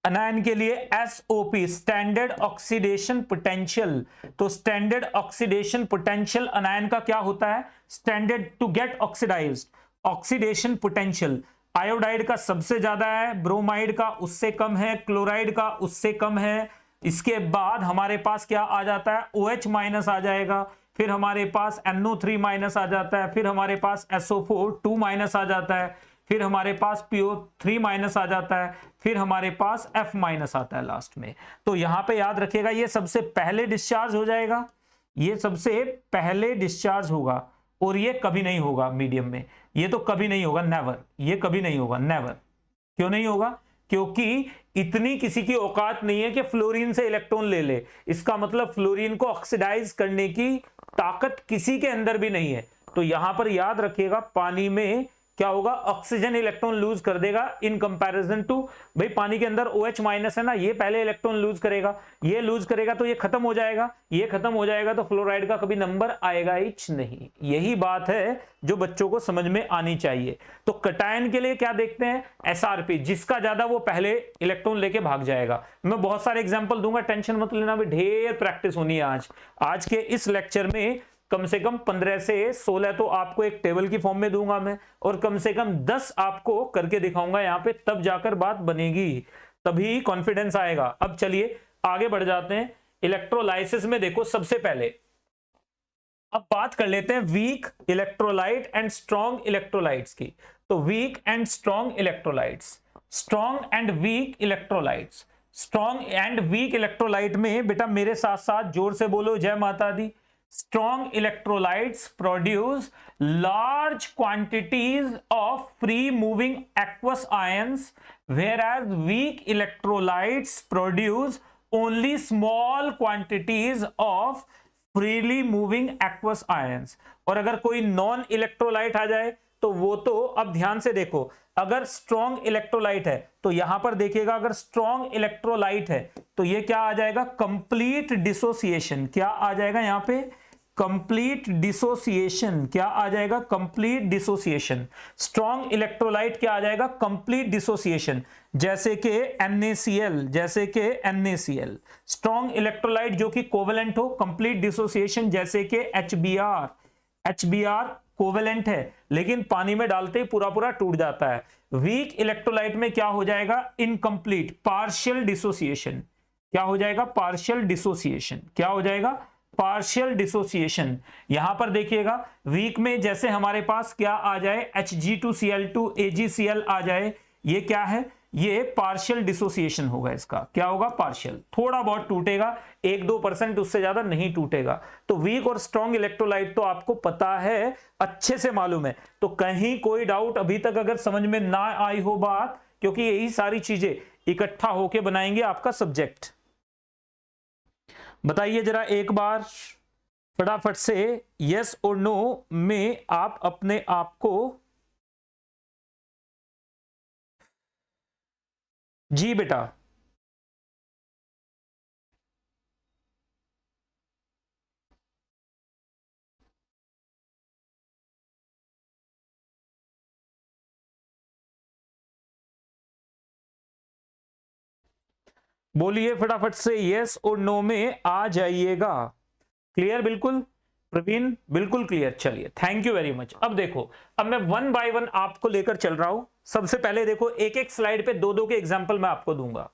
अनायन के लिए SOP, स्टैंडर्ड ऑक्सीडेशन पोटेंशियल। तो स्टैंडर्ड ऑक्सीडेशन पोटेंशियल अनायन का क्या होता है, standard to get oxidised, oxidation potential. Iodide का सबसे ज्यादा है, ब्रोमाइड का उससे कम है, क्लोराइड का उससे कम है। इसके बाद हमारे पास क्या आ जाता है, OH- आ जाएगा, फिर हमारे पास NO3- आ जाता है, फिर हमारे पास SO4 2- आ जाता है, फिर हमारे पास PO3- आ जाता है, फिर हमारे पास F- आता है लास्ट में। तो यहां पे याद रखिएगा ये सबसे पहले डिस्चार्ज हो जाएगा, ये सबसे पहले डिस्चार्ज होगा, और ये कभी नहीं होगा मीडियम में, ये तो कभी नहीं होगा, नेवर, ये कभी नहीं होगा, नेवर। क्यों नहीं होगा, क्योंकि इतनी किसी की औकात नहीं है कि फ्लोरीन से इलेक्ट्रॉन ले ले। इसका मतलब फ्लोरीन को ऑक्सीडाइज करने की ताकत किसी के अंदर भी नहीं है। तो यहां पर याद रखिएगा पानी में क्या होगा, ऑक्सीजन इलेक्ट्रॉन लूज कर देगा इन कंपैरिजन टू, भाई पानी के अंदर OH- है ना, ये पहले इलेक्ट्रॉन लूज करेगा, ये लूज करेगा तो ये खत्म हो जाएगा, ये खत्म हो जाएगा तो फ्लोराइड का कभी नंबर आएगा ही नहीं। यही बात है जो बच्चों को समझ में आनी चाहिए। तो कटायन के लिए क्या देखते हैं, SRP, जिसका ज्यादा वो पहले इलेक्ट्रॉन लेके भाग जाएगा। मैं बहुत सारे एग्जाम्पल दूंगा, टेंशन मत लेना, भी ढेर प्रैक्टिस होनी है आज के इस लेक्चर में। कम से कम 15 से 16 तो आपको एक टेबल की फॉर्म में दूंगा मैं, और कम से कम 10 आपको करके दिखाऊंगा यहाँ पे, तब जाकर बात बनेगी, तभी कॉन्फिडेंस आएगा। अब चलिए आगे बढ़ जाते हैं। इलेक्ट्रोलाइसिस में देखो सबसे पहले अब बात कर लेते हैं weak electrolyte and strong electrolytes की। तो weak and strong electrolytes, strong and weak electrolytes. Strong and weak electrolyte में बेटा मेरे साथ साथ जोर से बोलो जय माता दी। Strong electrolytes produce large quantities of free moving aqueous ions, whereas weak electrolytes produce only small quantities of freely moving aqueous ions। और अगर कोई नॉन इलेक्ट्रोलाइट आ जाए तो वो तो, अब ध्यान से देखो, अगर स्ट्रॉन्ग इलेक्ट्रोलाइट है तो यहां पर देखिएगा, अगर स्ट्रॉन्ग इलेक्ट्रोलाइट है तो ये क्या आ जाएगा, कंप्लीट डिसोसिएशन। क्या आ जाएगा यहां पे, कंप्लीट डिसोसिएशन। क्या आ जाएगा, कंप्लीट डिसोसिएशन। स्ट्रॉन्ग इलेक्ट्रोलाइट क्या आ जाएगा, कंप्लीट डिसोसिएशन, जैसे कि NaCl, जैसे कि NaCl। स्ट्रॉन्ग इलेक्ट्रोलाइट जो कि कोवेलेंट हो, कंप्लीट डिसोसिएशन, जैसे कि HBr। HBr कोवेलेंट है लेकिन पानी में डालते ही पूरा पूरा टूट जाता है। वीक इलेक्ट्रोलाइट में क्या हो जाएगा, इनकंप्लीट, पार्शियल डिसोसिएशन। क्या हो जाएगा, पार्शियल डिसोसिएशन। क्या हो जाएगा, पार्शियल डिसोसिएशन। यहां पर देखिएगा वीक में जैसे हमारे पास क्या आ जाए, Hg2Cl2 AgCl आ जाए, ये क्या है, ये पार्शियल डिसोसिएशन होगा। इसका क्या होगा, पार्शियल, थोड़ा बहुत टूटेगा, 1-2%, उससे ज्यादा नहीं टूटेगा। तो वीक और स्ट्रॉन्ग इलेक्ट्रोलाइट तो आपको पता है, अच्छे से मालूम है, तो कहीं कोई डाउट अभी तक अगर समझ में ना आई हो बात, क्योंकि यही सारी चीजें इकट्ठा होके बनाएंगे आपका सब्जेक्ट। बताइए जरा एक बार फटाफट से यस और नो में आप अपने आप को, जी बेटा, बोलिए फटाफट से यस और नो में आ जाइएगा। क्लियर, बिल्कुल प्रवीण, बिल्कुल क्लियर। चलिए थैंक यू वेरी मच। अब देखो, अब मैं 1 बाय 1 आपको लेकर चल रहा हूं। सबसे पहले देखो, एक एक स्लाइड पे 2-2 के एग्जाम्पल मैं आपको दूंगा।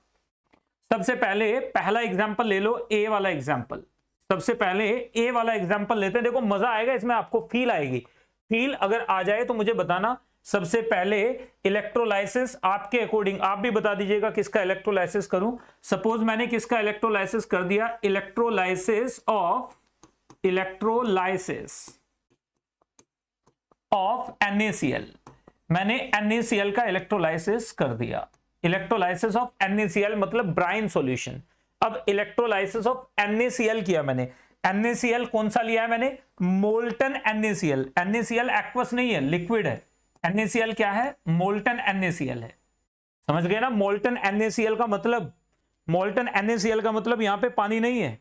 सबसे पहले पहला एग्जाम्पल ले लो, ए वाला एग्जाम्पल। सबसे पहले ए वाला एग्जाम्पल लेते हैं। देखो मजा आएगा इसमें, आपको फील आएगी। फील अगर आ जाए तो मुझे बताना। सबसे पहले इलेक्ट्रोलाइसिस, आपके अकॉर्डिंग आप भी बता दीजिएगा किसका इलेक्ट्रोलाइसिस करूं। सपोज मैंने किसका इलेक्ट्रोलाइसिस कर दिया, इलेक्ट्रोलाइसिस ऑफ NaCl। मैंने NaCl का इलेक्ट्रोलाइसिस कर दिया। इलेक्ट्रोलाइसिस ऑफ NaCl मतलब ब्राइन सॉल्यूशन। अब इलेक्ट्रोलाइसिस ऑफ NaCl किया मैंने। NaCl कौन सा लिया है मैंने, मोल्टन NaCl। NaCl एक्वस नहीं है, लिक्विड है। NaCl क्या है, मोल्टन NaCl है। समझ गए ना, मोल्टन NaCl का मतलब, मोल्टन NaCl का मतलब यहां पे पानी नहीं है।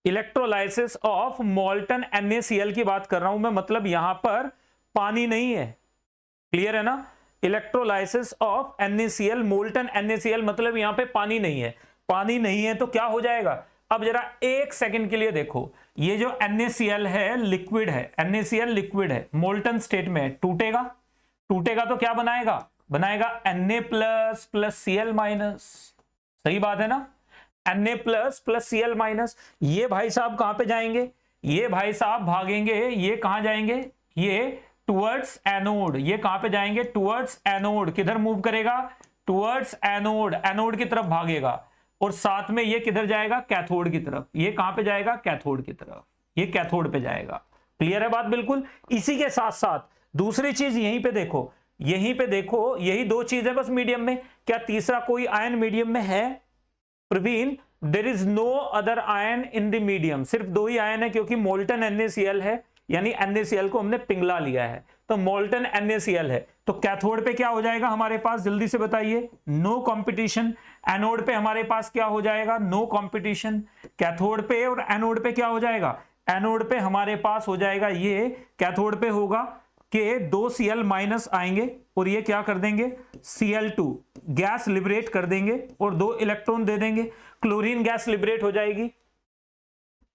इलेक्ट्रोलाइसिस ऑफ मोल्टन NaCl की बात कर रहा हूं मैं, मतलब यहां पर पानी नहीं है। क्लियर है ना, electrolysis of NaCl, molten NaCl मतलब यहां पे पानी नहीं है। पानी नहीं है तो क्या हो जाएगा, अब जरा एक सेकंड के लिए देखो, ये जो NaCl है लिक्विड है, NaCl लिक्विड है, मोल्टन स्टेट में, टूटेगा। टूटेगा तो क्या बनाएगा, बनाएगा Na प्लस Cl माइनस। सही बात है ना, Na प्लस Cl माइनस। ये भाई साहब कहां पे जाएंगे, ये भाई साहब भागेंगे, ये कहां जाएंगे, ये टुवर्ड्स एनोड। ये कहां पे जाएंगे, टुवर्ड्स एनोड। किधर मूव करेगा, टुवर्ड्स एनोड, एनोड की तरफ भागेगा। और साथ में ये किधर जाएगा, कैथोड की तरफ। ये कहां पे जाएगा, कैथोड की तरफ, ये कैथोड पे जाएगा। क्लियर है बात, बिल्कुल। इसी के साथ साथ दूसरी चीज यहीं पे देखो, यहीं पे देखो, यही 2 चीजें बस मीडियम में। क्या तीसरा कोई आयन मीडियम में है Praveen, there is no other ion in the medium. सिर्फ 2 ही आयन है, क्योंकि मोल्टन NaCl है, यानी NaCl को हमने पिघला लिया है, तो मोल्टन NaCl है। तो कैथोड पे क्या हो जाएगा हमारे पास, जल्दी से बताइए, नो कंपटीशन। एनोड पे हमारे पास क्या हो जाएगा, नो कंपटीशन। कैथोड पे और एनोड पे क्या हो जाएगा, एनोड पे हमारे पास हो जाएगा, ये कैथोड पे होगा कि 2 Cl माइनस आएंगे और ये क्या कर देंगे, Cl2 गैस लिबरेट कर देंगे और 2 इलेक्ट्रॉन दे देंगे, क्लोरीन गैस लिबरेट हो जाएगी।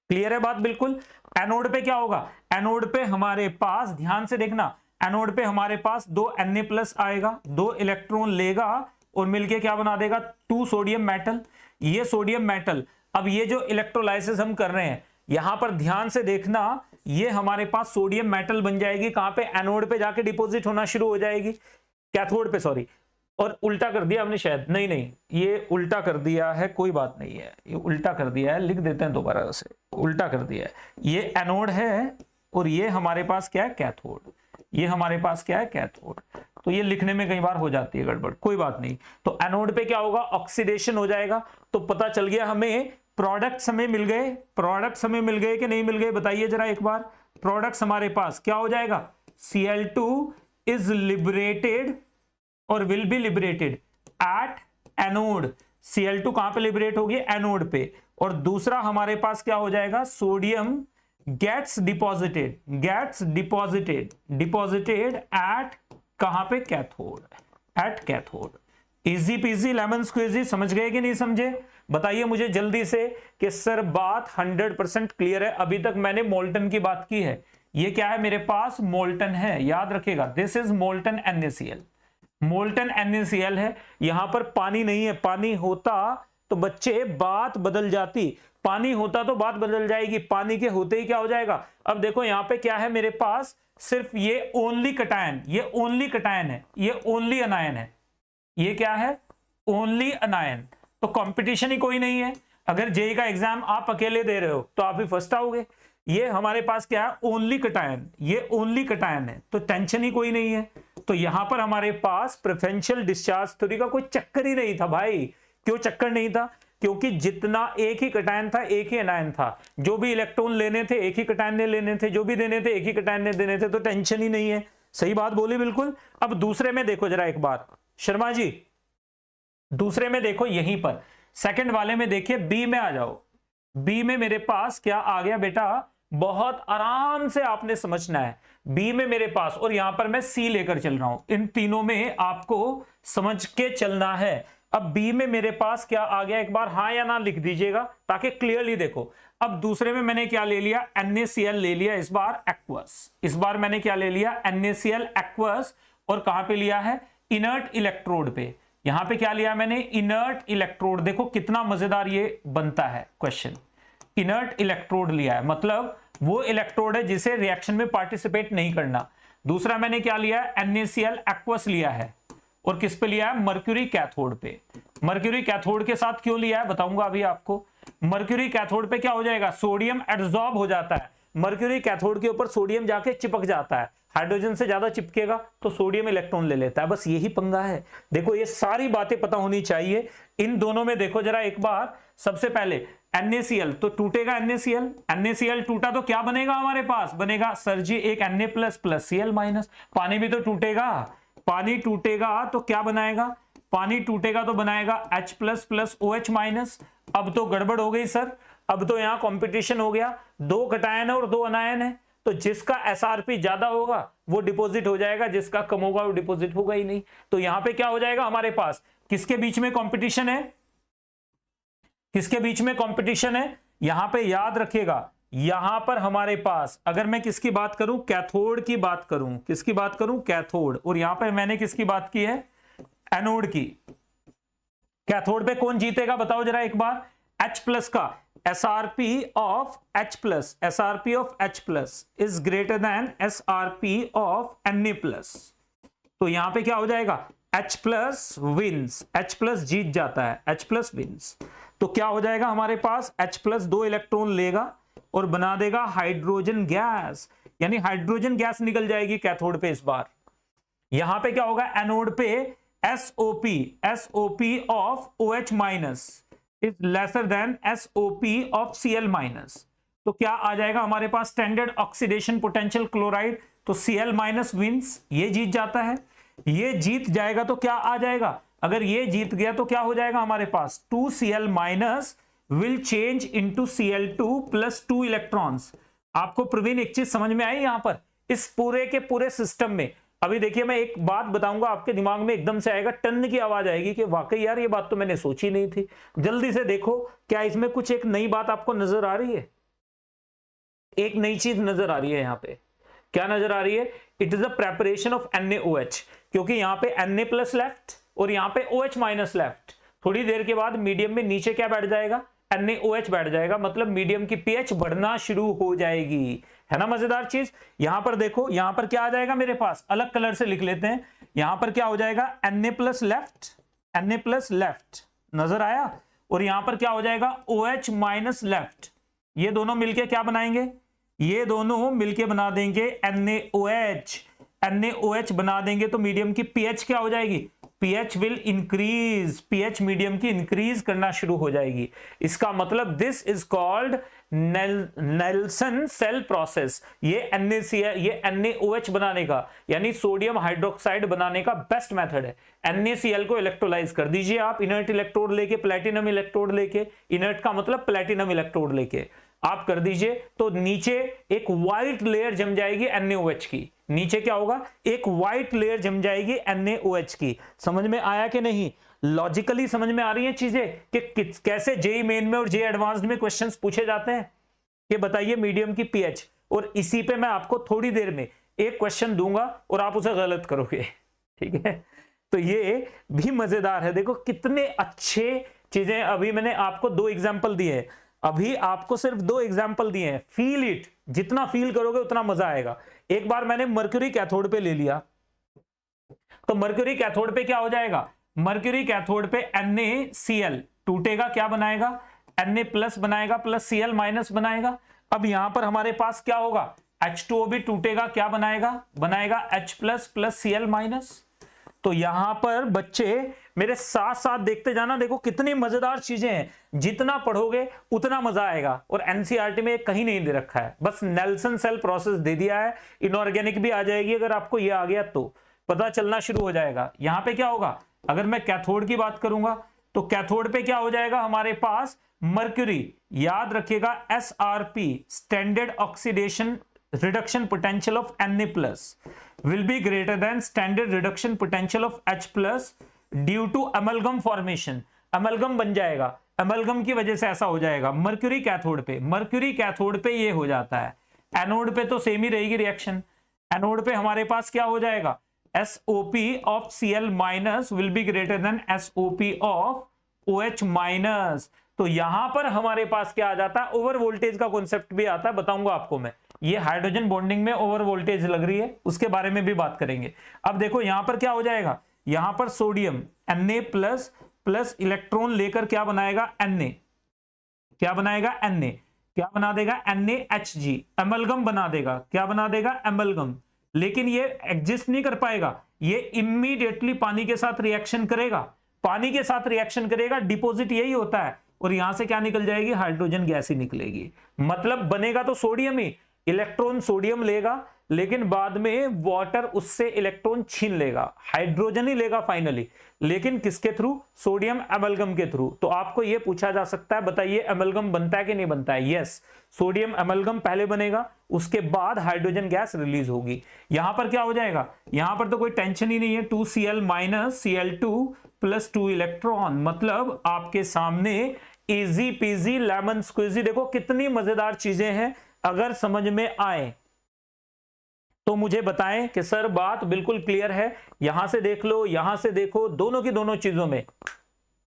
क्लियर है बात, बिल्कुल। एनोड पे क्या होगा, एनोड पे हमारे पास ध्यान से देखना, एनोड पे हमारे पास 2 Na+ आएगा, 2 इलेक्ट्रॉन लेगा और मिलके क्या बना देगा, 2 सोडियम मेटल। ये सोडियम मेटल, अब ये जो इलेक्ट्रोलाइसिस हम कर रहे हैं यहां पर ध्यान से देखना, ये हमारे पास सोडियम मेटल बन जाएगी, कहां पे, एनोड पे जाके डिपॉजिट होना शुरू हो जाएगी, कैथोड पे, सॉरी, और उल्टा कर दिया हमने शायद, नहीं ये उल्टा कर दिया है, कोई बात नहीं है, ये उल्टा कर दिया है, लिख देते हैं दोबारा से, उल्टा कर दिया है, ये एनोड है और ये हमारे पास क्या है, कैथोड, ये हमारे पास क्या है, कैथोड। तो ये लिखने में कई बार हो जाती है गड़बड़, कोई बात नहीं। तो एनोड पे क्या होगा, ऑक्सीडेशन हो जाएगा। तो पता चल गया हमें, प्रोडक्ट्स हमें मिल गए, प्रोडक्ट्स हमें मिल गए कि नहीं मिल गए, बताइए जरा एक बार। प्रोडक्ट्स हमारे पास क्या हो जाएगा, Cl2 इज लिबरेटेड और will be liberated at anode. Cl2 कहां पे लिबरेट होगी, एनोड पे। और दूसरा हमारे पास क्या हो जाएगा, सोडियम गेट्स डिपॉजिटेड एट कहां पे, cathode, at cathode. Easy peasy lemon squeezy, समझ गए कि नहीं समझे, बताइए मुझे जल्दी से कि सर बात 100% क्लियर है। अभी तक मैंने मोल्टन की बात की है, ये क्या है मेरे पास, मोल्टन है, याद रखेगा, this is molten NaCl, molten NaCl है। यहां पर पानी नहीं है, पानी होता तो बच्चे बात बदल जाती, पानी होता तो बात बदल जाएगी, पानी के होते ही क्या हो जाएगा। अब देखो यहां पे क्या है मेरे पास, सिर्फ ये ओनली कटायन, ये ओनली कटायन है, ये ओनली अनायन है, ये क्या है, ओनली अनायन। तो कंपटीशन ही कोई नहीं है। अगर जेई का एग्जाम आप अकेले दे रहे हो तो आप भी फर्स्ट आओगे। ये हमारे पास क्या है, ओनली कटायन, ये ओनली कटायन है, तो टेंशन ही कोई नहीं है। तो यहां पर हमारे पास प्रेफरेंशियल डिस्चार्ज थ्योरी का कोई चक्कर ही नहीं था भाई। क्यों चक्कर नहीं था, क्योंकि जितना एक ही कटायन था एक ही अनायन था, जो भी इलेक्ट्रॉन लेने थे एक ही कटायन ने लेने थे, जो भी देने थे एक ही कटायन ने देने थे, तो टेंशन ही नहीं है। सही बात बोली बिल्कुल। अब दूसरे में देखो जरा एक बार, शर्मा जी दूसरे में देखो, यहीं पर सेकंड वाले में देखिए, बी में आ जाओ। बी में मेरे पास क्या आ गया बेटा, बहुत आराम से आपने समझना है। बी में मेरे पास, और यहां पर मैं सी लेकर चल रहा हूं, इन तीनों में आपको समझ के चलना है। अब बी में मेरे पास क्या आ गया, एक बार हाँ या ना लिख दीजिएगा ताकि क्लियरली देखो। अब दूसरे में मैंने क्या ले लिया, NaCl ले लिया, इस बार एक्वस, इस बार मैंने क्या ले लिया, NaCl एक्वस, और कहां पे लिया है, इनर्ट इलेक्ट्रोड पे। यहां पे क्या लिया मैंने, इनर्ट इलेक्ट्रोड। देखो कितना मजेदार ये बनता है क्वेश्चन, इनर्ट इलेक्ट्रोड लिया है, मतलब वो इलेक्ट्रोड है जिसे रिएक्शन में पार्टिसिपेट नहीं करना। दूसरा मैंने क्या लिया, NaCl एक्वस लिया है, और किस पे लिया है, मर्क्यूरी कैथोड पे। मर्क्यूरी कैथोड के साथ क्यों लिया है बताऊंगा अभी आपको। मर्क्यूरी कैथोड पे क्या हो जाएगा, सोडियम एब्जॉर्ब हो जाता है, मर्क्यूरी कैथोड के ऊपर सोडियम जाके चिपक जाता है, हाइड्रोजन से ज्यादा चिपकेगा तो सोडियम इलेक्ट्रॉन ले लेता है, बस यही पंगा है। देखो ये सारी बातें पता होनी चाहिए। इन दोनों में देखो जरा एक बार, सबसे पहले NaCl तो टूटेगा, NaCl टूटा तो क्या बनेगा हमारे पास, बनेगा सर जी एक Na प्लस Cl माइनस। पानी भी तो टूटेगा, पानी टूटेगा तो क्या बनाएगा, पानी टूटेगा तो बनाएगा H प्लस OH माइनस। अब तो गड़बड़ हो गई सर, अब तो यहां कंपटीशन हो गया, 2 कटायन है और 2 अनायन है, तो जिसका SRP ज्यादा होगा वो डिपॉजिट हो जाएगा, जिसका कम होगा वो डिपॉजिट होगा ही नहीं। तो यहां पे क्या हो जाएगा हमारे पास, किसके बीच में कंपटीशन है, किसके बीच में कंपटीशन है, यहां पे याद रखिएगा, यहां पर हमारे पास अगर मैं किसकी बात करूं, कैथोड की बात करूं, किसकी बात करूं, कैथोड, और यहां पर मैंने किसकी बात की है, एनोड की। कैथोड पे कौन जीतेगा बताओ जरा एक बार, H प्लस का SRP of H plus, SRP of H plus is greater than SRP of Na plus. तो यहां पे क्या हो जाएगा, H plus wins, H plus जीत जाता है, H प्लस विंस। तो क्या हो जाएगा हमारे पास, H प्लस 2 इलेक्ट्रॉन लेगा और बना देगा हाइड्रोजन गैस, यानी हाइड्रोजन गैस निकल जाएगी कैथोड पे। इस बार यहां पे क्या होगा, एनोड पे SOP of OH minus is lesser than SOP of Cl minus. तो क्या आ जाएगा हमारे पास, स्टैंडर्ड ऑक्सीडेशन पोटेंशियल क्लोराइड, तो Cl माइनस विंस, ये जीत जाता है। ये जीत जाएगा तो क्या आ जाएगा, अगर ये जीत गया तो क्या हो जाएगा हमारे पास, 2Cl minus will change into Cl2 plus 2 electrons. आपको प्रवीण एक चीज समझ में आई यहां पर, इस पूरे के पूरे सिस्टम में। अभी देखिए मैं एक बात बताऊंगा, आपके दिमाग में एकदम से आएगा, टन की आवाज आएगी कि वाकई यार ये बात तो मैंने सोची नहीं थी। जल्दी से देखो क्या इसमें कुछ एक नई बात आपको नजर आ रही है। एक नई चीज नजर आ रही है यहाँ पे, क्या नजर आ रही है? It is a preparation of NaOH, क्योंकि यहाँ पे Na प्लस लेफ्ट और यहाँ पे OH माइनस लेफ्ट। थोड़ी देर के बाद मीडियम में नीचे क्या बैठ जाएगा? NaOH बैठ जाएगा, मतलब मीडियम की pH बढ़ना शुरू हो जाएगी, है ना मजेदार चीज। यहां पर देखो, यहां पर क्या आ जाएगा मेरे पास, अलग कलर से लिख लेते हैं। यहां पर क्या हो जाएगा? Na प्लस लेफ्ट नजर आया, और यहां पर क्या हो जाएगा? OH minus left. ये दोनों मिलके क्या बनाएंगे? ये दोनों मिलके बना देंगे NaOH बना देंगे, तो मीडियम की pH क्या हो जाएगी? pH will increase, pH medium की इंक्रीज करना शुरू हो जाएगी। इसका मतलब this is called Nelson cell process. ये NaCl, ये NaOH बनाने का, यानी सोडियम हाइड्रोक्साइड बनाने का बेस्ट मेथड है। NaCl को इलेक्ट्रोलाइज कर दीजिए आप, इनर्ट इलेक्ट्रोड लेके, प्लेटिनम इलेक्ट्रोड लेके, इनर्ट का मतलब प्लेटिनम इलेक्ट्रोड लेके आप कर दीजिए, तो नीचे एक व्हाइट लेयर जम जाएगी NaOH की। नीचे क्या होगा? एक व्हाइट लेयर जम जाएगी NaOH की। समझ में आया कि नहीं? लॉजिकली समझ में आ रही हैं चीजें कि कैसे जेईई मेन में और जेईई एडवांस्ड में क्वेश्चंस पूछे जाते हैं? कि बताइए मीडियम की pH, और इसी पे मैं आपको थोड़ी देर में एक क्वेश्चन दूंगा और आप उसे गलत करोगे, ठीक है? तो ये भी मजेदार है। देखो कितने अच्छे चीजें, अभी मैंने आपको 2 एग्जाम्पल दिए हैं, अभी आपको सिर्फ 2 एग्जाम्पल दिए हैं। फील इट, जितना फील करोगे उतना मजा आएगा। एक बार मैंने मर्क्यूरी कैथोड पे ले लिया, तो मर्क्यूरी कैथोड पे क्या हो जाएगा? मर्क्यूरी कैथोड पे NaCl टूटेगा, क्या बनाएगा? Na प्लस बनाएगा, प्लस Cl माइनस बनाएगा। अब यहां पर हमारे पास क्या होगा? H2O भी टूटेगा, क्या बनाएगा? बनाएगा H plus plus Cl minus. तो यहां पर बच्चे मेरे साथ साथ देखते जाना, देखो कितनी मजेदार चीजें हैं। जितना पढ़ोगे उतना मजा आएगा, और एनसीईआरटी में कहीं नहीं दे रखा है, बस नेल्सन सेल प्रोसेस दे दिया है। इनऑर्गेनिक भी आ जाएगी, अगर आपको ये आ गया तो पता चलना शुरू हो जाएगा। यहां पे क्या होगा? अगर मैं कैथोड की बात करूंगा तो कैथोड पे क्या हो जाएगा हमारे पास? मर्क्यूरी, याद रखिएगा SRP, standard oxidation reduction potential of Na plus will be greater than standard reduction potential of H plus due to amalgam formation। Amalgam बन जाएगा, अमलगम की वजह से ऐसा हो जाएगा। मर्क्यूरी कैथोड पे ये हो जाता है। एनोड पे तो सेम ही रहेगी रिएक्शन। एनोड पे हमारे पास क्या हो जाएगा? SOP of Cl minus will be greater than SOP of OH minus। तो यहां पर हमारे पास क्या आ जाता है? ओवर वोल्टेज का कॉन्सेप्ट भी आता है, बताऊंगा आपको मैं। ये हाइड्रोजन बॉन्डिंग में ओवर वोल्टेज लग रही है, उसके बारे में भी बात करेंगे। अब देखो यहां पर क्या हो जाएगा? यहां पर sodium Na plus plus electron लेकर क्या बनाएगा? Na, क्या बनाएगा? Na, क्या बना देगा? NaHg, अमलगम बना देगा। क्या बना देगा? अमलगम। लेकिन ये एग्जिस्ट नहीं कर पाएगा, ये इमीडिएटली पानी के साथ रिएक्शन करेगा, पानी के साथ रिएक्शन करेगा, डिपॉजिट यही होता है, और यहां से क्या निकल जाएगी? हाइड्रोजन गैस ही निकलेगी। मतलब बनेगा तो सोडियम ही, इलेक्ट्रॉन सोडियम लेगा, लेकिन बाद में वाटर उससे इलेक्ट्रॉन छीन लेगा, हाइड्रोजन ही लेगा फाइनली, लेकिन किसके थ्रू? सोडियम अमलगम के थ्रू। तो आपको यह पूछा जा सकता है, बताइए अमलगम बनता है कि नहीं बनता है? यस, सोडियम अमलगम पहले बनेगा, उसके बाद हाइड्रोजन गैस रिलीज होगी। यहां पर क्या हो जाएगा? यहां पर तो कोई टेंशन ही नहीं है, 2Cl minus Cl2 plus 2 electron, मतलब आपके सामने इजी पीजी लेमन स्क्वीजी। देखो कितनी मजेदार चीजें हैं, अगर समझ में आए तो मुझे बताएं कि सर बात बिल्कुल क्लियर है। यहां से देख लो, यहां से देखो, दोनों की दोनों चीजों में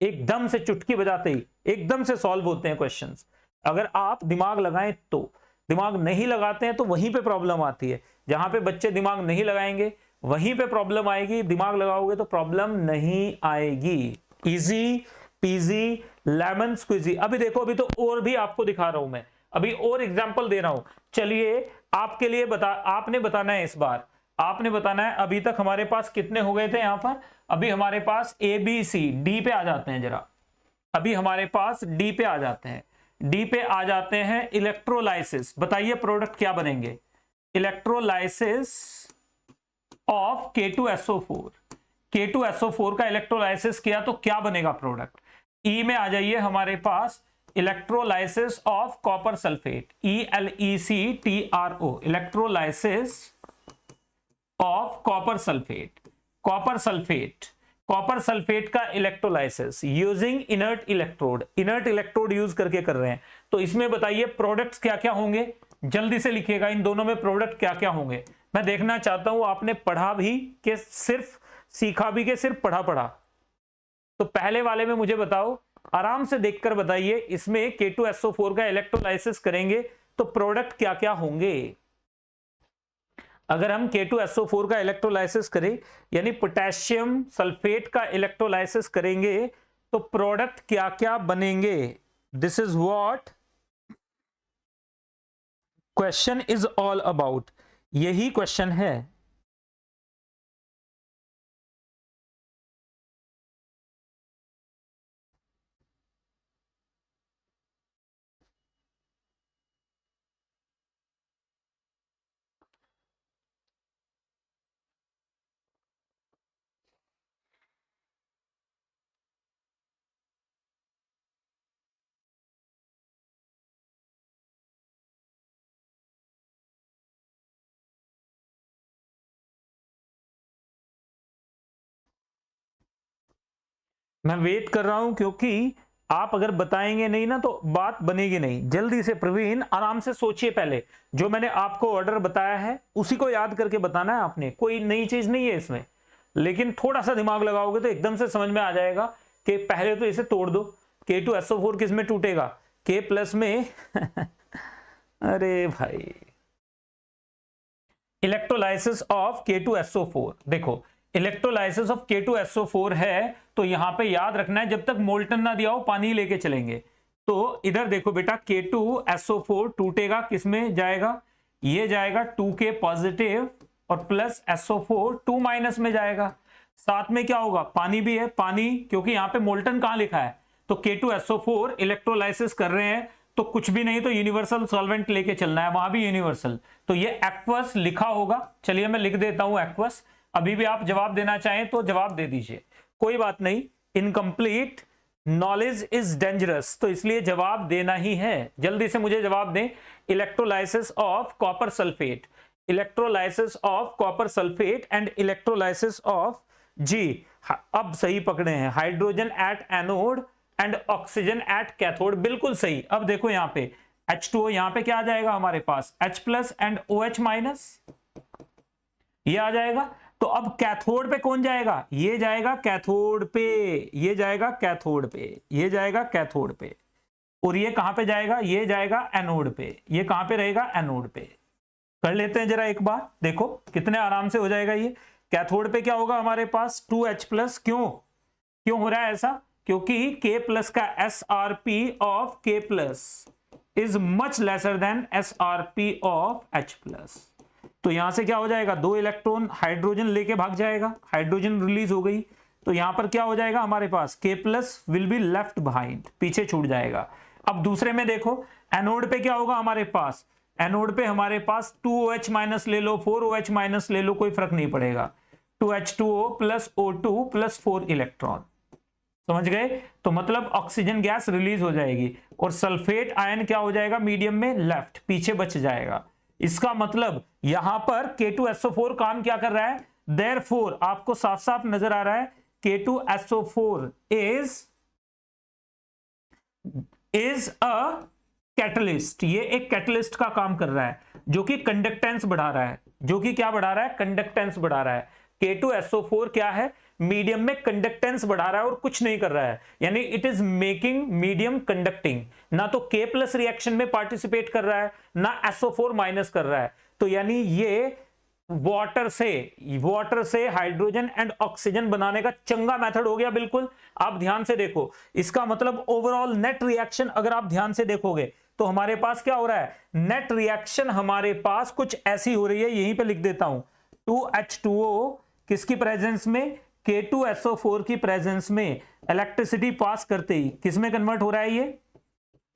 एकदम से चुटकी बजाते ही एकदम से सॉल्व होते हैं क्वेश्चंस, अगर आप दिमाग लगाएं तो। दिमाग नहीं लगाते हैं तो वहीं पे प्रॉब्लम आती है। जहां पे बच्चे दिमाग नहीं लगाएंगे वहीं पे प्रॉब्लम आएगी, दिमाग लगाओगे तो प्रॉब्लम नहीं आएगी। Easy peasy lemon squeezy. अभी देखो, अभी तो और भी आपको दिखा रहा हूं मैं, अभी और एग्जांपल दे रहा हूं। चलिए आपके लिए आपने बताना है, इस बार आपने बताना है। अभी तक हमारे पास कितने हो गए थे यहां पर? अभी हमारे पास ABC, डी पे आ जाते हैं जरा, अभी हमारे पास डी पे आ जाते हैं, डी पे आ जाते हैं। इलेक्ट्रोलाइसिस, बताइए प्रोडक्ट क्या बनेंगे? इलेक्ट्रोलाइसिस ऑफ K2SO4, K2SO4 का इलेक्ट्रोलाइसिस किया तो क्या बनेगा प्रोडक्ट? ई में आ जाइए हमारे पास, electrolysis of copper sulphate, ELECTRO, electrolysis of copper sulphate, copper sulphate, copper sulphate का electrolysis using inert electrode, inert electrode use करके कर रहे हैं। तो इसमें बताइए प्रोडक्ट्स क्या क्या होंगे? जल्दी से लिखिएगा इन दोनों में प्रोडक्ट क्या क्या होंगे। मैं देखना चाहता हूं आपने पढ़ा भी कि सिर्फ सीखा भी कि सिर्फ पढ़ा। तो पहले वाले में मुझे बताओ, आराम से देखकर बताइए, इसमें K2SO4 का इलेक्ट्रोलाइसिस करेंगे तो प्रोडक्ट क्या क्या होंगे। अगर हम K2SO4 का इलेक्ट्रोलाइसिस करें यानी पोटेशियम सल्फेट का इलेक्ट्रोलाइसिस करेंगे तो प्रोडक्ट क्या क्या बनेंगे। This is what question is all about, यही क्वेश्चन है। मैं वेट कर रहा हूं क्योंकि आप अगर बताएंगे नहीं ना तो बात बनेगी नहीं। जल्दी से प्रवीण आराम से सोचिए, पहले जो मैंने आपको ऑर्डर बताया है उसी को याद करके बताना है आपने, कोई नई चीज नहीं है इसमें। लेकिन थोड़ा सा दिमाग लगाओगे तो एकदम से समझ में आ जाएगा कि पहले तो इसे तोड़ दो। K2SO4 किस में टूटेगा, K प्लस में अरे भाई, इलेक्ट्रोलाइसिस ऑफ K2SO4। देखो इलेक्ट्रोलाइसिस ऑफ K2SO4 है तो यहां पे याद रखना है जब तक मोल्टन ना दिया हो पानी लेके चलेंगे। तो इधर देखो बेटा K2SO4 टूटेगा, किसमें जाएगा, ये जाएगा 2K पॉजिटिव और प्लस SO4 2 माइनस में जाएगा। साथ में क्या होगा, पानी भी है, पानी क्योंकि यहां पे मोल्टन कहां लिखा है तो K2SO4 इलेक्ट्रोलाइसिस कर रहे हैं तो कुछ भी नहीं तो यूनिवर्सल सॉल्वेंट लेके चलना है, वहां भी यूनिवर्सल, तो ये एक्वस लिखा होगा। चलिए मैं लिख देता हूं एक्वस, अभी भी आप जवाब देना चाहें तो जवाब दे दीजिए, कोई बात नहीं। इनकम्प्लीट नॉलेज इज डेंजरस, तो इसलिए जवाब देना ही है। जल्दी से मुझे जवाब दें। Electrolysis of copper sulphate, electrolysis of copper sulphate and electrolysis of जी, अब सही पकड़े हैं, hydrogen at anode and oxygen at cathode, बिल्कुल सही। अब देखो यहाँ पे H2O, यहाँ पे क्या आ जाएगा हमारे पास H plus and OH minus, ये आ जाएगा। तो अब कैथोड पे कौन जाएगा, ये जाएगा कैथोड पे, ये जाएगा कैथोड पे, ये जाएगा कैथोड पे, और ये कहां पे जाएगा, ये जाएगा एनोड पे, ये कहां पे रहेगा एनोड पे। कर लेते हैं जरा एक बार, देखो कितने आराम से हो जाएगा ये। कैथोड पे क्या होगा हमारे पास 2H प्लस, क्यों हो रहा है ऐसा, क्योंकि K प्लस का SRP of K plus is much lesser than SRP of H plus. तो यहां से क्या हो जाएगा, 2 इलेक्ट्रॉन हाइड्रोजन लेके भाग जाएगा, हाइड्रोजन रिलीज हो गई, तो यहां पर क्या हो जाएगा हमारे पास K plus will be left behind, पीछे छूट जाएगा। अब दूसरे में देखो एनोड पे क्या होगा हमारे पास, एनोड पे हमारे पास 2OH माइनस ले लो, 4OH माइनस ले लो, कोई फर्क नहीं पड़ेगा, 2H2O plus O2 plus 4 electron, समझ गए। तो मतलब ऑक्सीजन गैस रिलीज हो जाएगी और सल्फेट आयन क्या हो जाएगा मीडियम में लेफ्ट, पीछे बच जाएगा। इसका मतलब यहां पर K2SO4 काम क्या कर रहा है, देयरफॉर आपको साफ साफ नजर आ रहा है K2SO4 इज अ कैटलिस्ट, ये एक कैटलिस्ट का काम कर रहा है जो कि कंडक्टेंस बढ़ा रहा है, जो कि क्या बढ़ा रहा है, कंडक्टेंस बढ़ा रहा है। K2SO4 क्या है, मीडियम में कंडक्टेंस बढ़ा रहा है और कुछ नहीं कर रहा है, यानी it is making medium conducting. ना तो K प्लस रिएक्शन में पार्टिसिपेट कर रहा है ना SO4 माइनस कर रहा है, तो यानी ये वाटर से हाइड्रोजन एंड ऑक्सीजन बनाने का चंगा मेथड हो गया बिल्कुल। आप ध्यान से देखो, इसका मतलब ओवरऑल नेट रिएक्शन अगर आप ध्यान से देखोगे तो हमारे पास क्या हो रहा है, नेट रिएक्शन हमारे पास कुछ ऐसी हो रही है, यहीं पे लिख देता हूं 2H2O किसकी प्रेजेंस में, K2SO4 की प्रेजेंस में इलेक्ट्रिसिटी पास करते ही किसमें कन्वर्ट हो रहा है, ये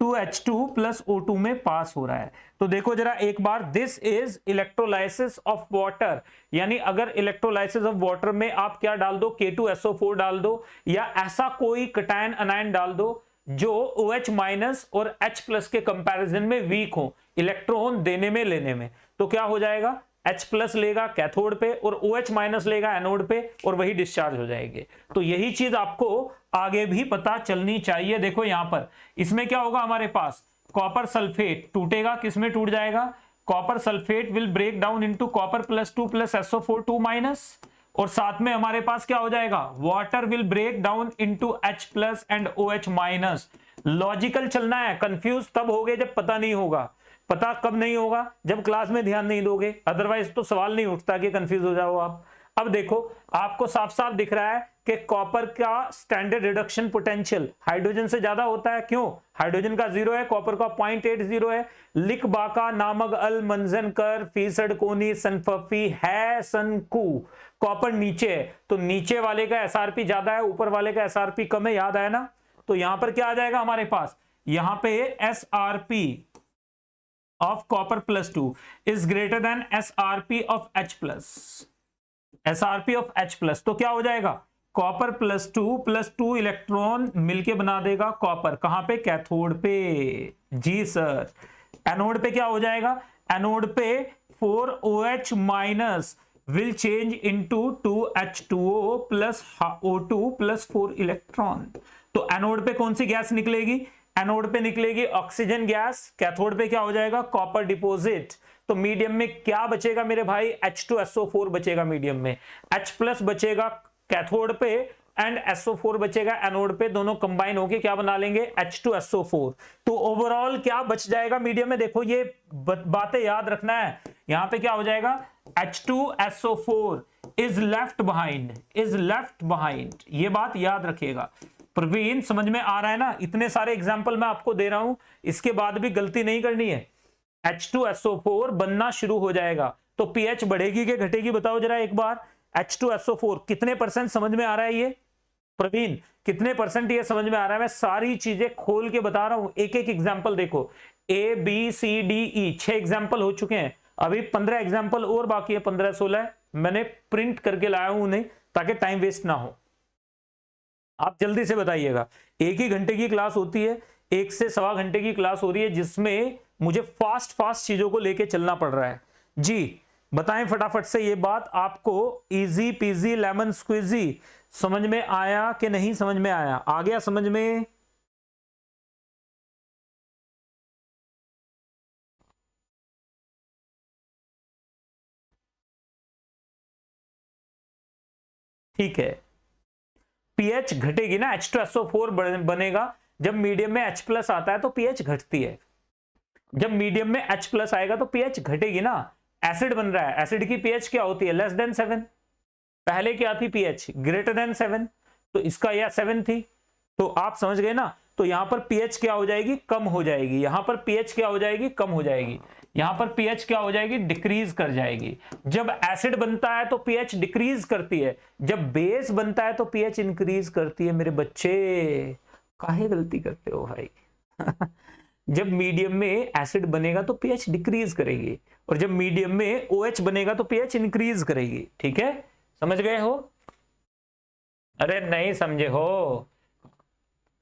2H2 प्लस O2 में पास हो रहा है। तो देखो जरा एक बार, this is electrolysis of water, यानी अगर इलेक्ट्रोलाइसिस ऑफ वाटर में आप क्या डाल दो, K2SO4 डाल दो या ऐसा कोई कटायन अनायन डाल दो जो OH माइनस और H प्लस के कंपैरिजन में वीक हो इलेक्ट्रॉन देने में लेने में, तो क्या हो जाएगा, H प्लस लेगा कैथोड पे और OH माइनस लेगा एनोड पे और वही डिस्चार्ज हो जाएंगे। तो यही चीज आपको आगे भी पता चलनी चाहिए। देखो यहां पर इसमें क्या होगा हमारे पास, कॉपर सल्फेट टूटेगा, किसमें टूट जाएगा, copper sulphate will break down into copper +2 + SO4 2-, और साथ में हमारे पास क्या हो जाएगा, water will break down into H+ and OH-। Logical चलना है, कंफ्यूज तब होगे जब पता नहीं होगा। पता कब नहीं होगा, जब क्लास में ध्यान नहीं दोगे, अदरवाइज तो सवाल नहीं उठता कि कंफ्यूज हो जाओ आप। अब देखो आपको साफ साफ दिख रहा है कि कॉपर का स्टैंडर्ड रिडक्शन पोटेंशियल हाइड्रोजन से ज्यादा होता है। क्यों, हाइड्रोजन का 0 है, कॉपर का 0.80 है। लिख बाका नामक अल मंजन कर फीसड कोनी सनफी है सनकू। कॉपर नीचे है तो नीचे वाले का एसआरपी ज्यादा है, ऊपर वाले का एसआरपी कम है, याद आया ना। तो यहां पर क्या आ जाएगा हमारे पास, यहां पे SRP of copper +2 is greater then SRP of H+। SRP of H+, तो क्या हो जाएगा, कॉपर +2 इलेक्ट्रॉन मिलके बना देगा कॉपर, कहां पे, कैथोड पे। जी सर। एनोड पे क्या हो जाएगा, एनोड पे 4OH- will change into 2H2O + O2 + 4 electron. तो एनोड पे कौन सी गैस निकलेगी, एनोड पे निकलेगी ऑक्सीजन गैस, कैथोड पे क्या हो जाएगा, कॉपर डिपॉजिट। तो मीडियम में क्या बचेगा मेरे भाई, H2SO4 बचेगा मीडियम में, H+ बचेगा कैथोड पे एंड SO4 बचेगा एनोड पे, दोनों कंबाइन होके क्या बना लेंगे, H2SO4। तो ओवरऑल क्या बच जाएगा मीडियम में, देखो ये बातें याद रखना है। यहां पे क्या हो जाएगा, H2SO4 इज लेफ्ट बिहाइंड, ये बात याद रखिएगा। प्रवीण समझ में आ रहा है ना, इतने सारे एग्जाम्पल मैं आपको दे रहा हूं, इसके बाद भी गलती नहीं करनी है। H2SO4 बनना शुरू हो जाएगा तो pH बढ़ेगी कि घटेगी, बताओ जरा एक बार। H2SO4 कितने % समझ में आ रहा है ये, प्रवीण कितने % ये समझ में आ रहा है, मैं सारी चीजें खोल के बता रहा हूं, एक एक एग्जाम्पल देखो। ABCDE 6 एग्जाम्पल हो चुके हैं, अभी 15 एग्जाम्पल और बाकी है, 15-16 मैंने प्रिंट करके लाया हूं उन्हें, ताकि टाइम वेस्ट ना हो। आप जल्दी से बताइएगा, 1 ही घंटे की क्लास होती है, 1 से सवा घंटे की क्लास हो रही है, जिसमें मुझे फास्ट चीजों को लेके चलना पड़ रहा है। जी बताएं फटाफट से ये बात, आपको इजी पीजी लेमन स्क्वीजी समझ में आया कि नहीं समझ में आया, आ गया समझ में। ठीक है, pH घटेगी ना, H2SO4 बनेगा, जब मीडियम में H+ आता है तो pH घटती है, जब मीडियम में H+ आएगा तो pH घटेगी ना। एसिड बन रहा है, एसिड की pH क्या होती है, <7। पहले क्या थी pH, <7, तो इसका यह 7 थी, तो आप समझ गए ना। तो यहां पर pH क्या हो जाएगी, कम हो जाएगी, यहां पर pH क्या हो जाएगी, कम हो जाएगी, यहां पर pH क्या हो जाएगी, डिक्रीज कर जाएगी। जब एसिड बनता है तो pH डिक्रीज करती है, जब बेस बनता है तो pH इंक्रीज करती है। मेरे बच्चे काहे गलती करते हो भाई जब मीडियम में एसिड बनेगा तो pH डिक्रीज करेगी, और जब मीडियम में OH बनेगा तो pH इंक्रीज करेगी। ठीक है, समझ गए हो, अरे नहीं समझे हो,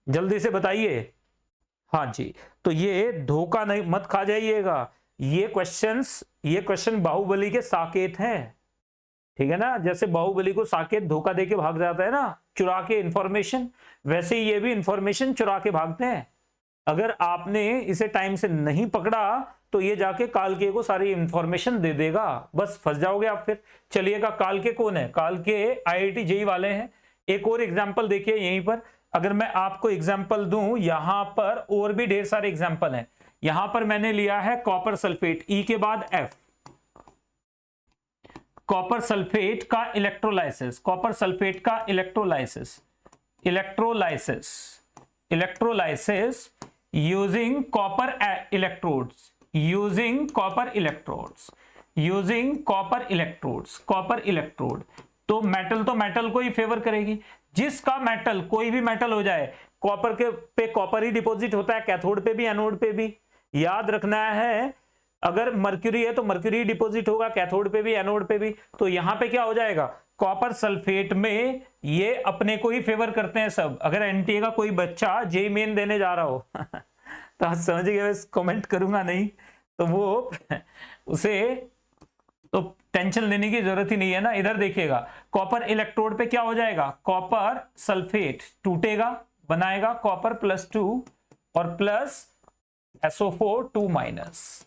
जल्दी से बताइए। हाँ जी, तो ये धोखा नहीं मत खा जाइएगा, ये क्वेश्चन बाहुबली के साकेत हैं, ठीक है ना। जैसे बाहुबली को साकेत धोखा देके भाग जाता है ना, चुरा के इंफॉर्मेशन, वैसे ही ये भी इंफॉर्मेशन चुरा के भागते हैं। अगर आपने इसे टाइम से नहीं पकड़ा तो ये जाके कालके को सारी इंफॉर्मेशन दे देगा, बस फंस जाओगे आप फिर। चलिएगा, कालके कौन है, कालके IIT JEE वाले हैं। एक और एग्जाम्पल देखिए यहीं पर, अगर मैं आपको एग्जाम्पल दूं, यहां पर और भी ढेर सारे एग्जाम्पल हैं। यहां पर मैंने लिया है कॉपर सल्फेट, E के बाद F, कॉपर सल्फेट का इलेक्ट्रोलाइसिस, कॉपर सल्फेट का इलेक्ट्रोलाइसिस यूजिंग कॉपर इलेक्ट्रोड। तो मेटल को ही फेवर करेगी, जिसका मेटल, कोई भी मेटल हो जाए, कॉपर के पे कॉपर ही डिपॉजिट होता है, कैथोड पे भी एनोड पे भी, याद रखना है। अगर मर्क्यूरी है तो मर्क्यूरी डिपॉजिट होगा कैथोड पे भी एनोड पे भी। तो यहां पे क्या हो जाएगा, कॉपर सल्फेट में ये अपने को ही फेवर करते हैं सब। अगर एनटीए का कोई बच्चा जेईई मेन देने जा रहा हो तो आप समझ गए, कमेंट करूंगा नहीं तो वो उसे तो टेंशन लेने की जरूरत ही नहीं है ना। इधर देखिएगा, कॉपर इलेक्ट्रोड पे क्या हो जाएगा, कॉपर सल्फेट टूटेगा, बनाएगा कॉपर +2 और SO4 2-।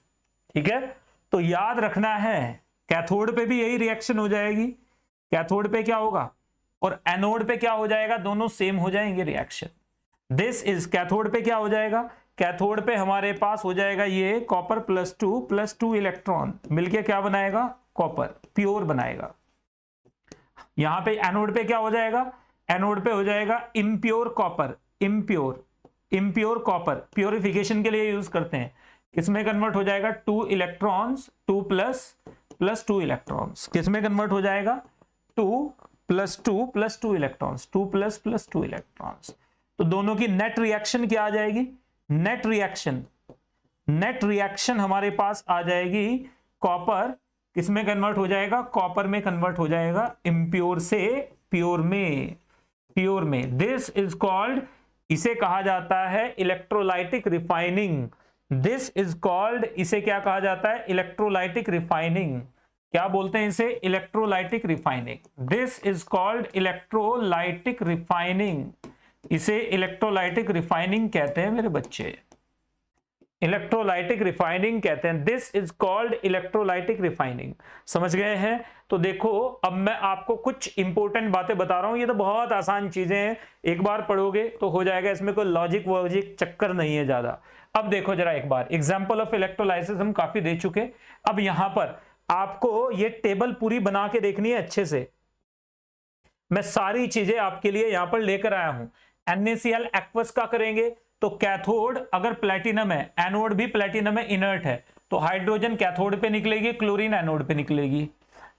ठीक है, तो याद रखना है कैथोड पे भी यही रिएक्शन हो जाएगी, कैथोड पे क्या होगा और एनोड पे क्या हो जाएगा, दोनों सेम हो जाएंगे रिएक्शन। दिस इज कैथोड पे क्या हो जाएगा, कैथोड पे हमारे पास हो जाएगा ये कॉपर +2 इलेक्ट्रॉन मिलके क्या बनाएगा, कॉपर प्योर बनाएगा। यहां पे एनोड पे क्या हो जाएगा, एनोड पे हो जाएगा impure copper, impure copper purification के लिए यूज करते हैं। किसमें कन्वर्ट हो जाएगा, 2 इलेक्ट्रॉन्स 2 + 2 इलेक्ट्रॉन्स, किसमें कन्वर्ट हो जाएगा 2 + 2 + 2 इलेक्ट्रॉन्स, 2 + 2 इलेक्ट्रॉन्स। तो दोनों की नेट रिएक्शन क्या आ जाएगी, नेट रिएक्शन हमारे पास आ जाएगी कॉपर किसमें कन्वर्ट हो जाएगा, कॉपर में कन्वर्ट हो जाएगा इम्प्योर से प्योर में। दिस इज कॉल्ड, इसे कहा जाता है electrolytic refining. This is called, इसे क्या कहा जाता है, इलेक्ट्रोलाइटिक रिफाइनिंग। क्या बोलते हैं इसे, electrolytic refining. This is called electrolytic refining, इसे इलेक्ट्रोलाइटिक रिफाइनिंग कहते हैं मेरे बच्चे, इलेक्ट्रोलाइटिक रिफाइनिंग कहते हैं। This is called electrolytic refining. समझ गए हैं। तो देखो अब मैं आपको कुछ इंपॉर्टेंट बातें बता रहा हूं, ये तो बहुत आसान चीजें हैं, एक बार पढ़ोगे तो हो जाएगा, इसमें कोई लॉजिक वॉजिक चक्कर नहीं है ज्यादा। अब देखो जरा एक बार एग्जाम्पल ऑफ इलेक्ट्रोलाइसिस हम काफी दे चुके, अब यहां पर आपको ये टेबल पूरी बना के देखनी है अच्छे से। मैं सारी चीजें आपके लिए यहां पर लेकर आया हूं। NaCl एक्वस का करेंगे तो कैथोड अगर प्लेटिनम है, एनोड भी प्लेटिनम है, इनर्ट है, तो हाइड्रोजन कैथोड पे निकलेगी, क्लोरीन एनोड पे निकलेगी।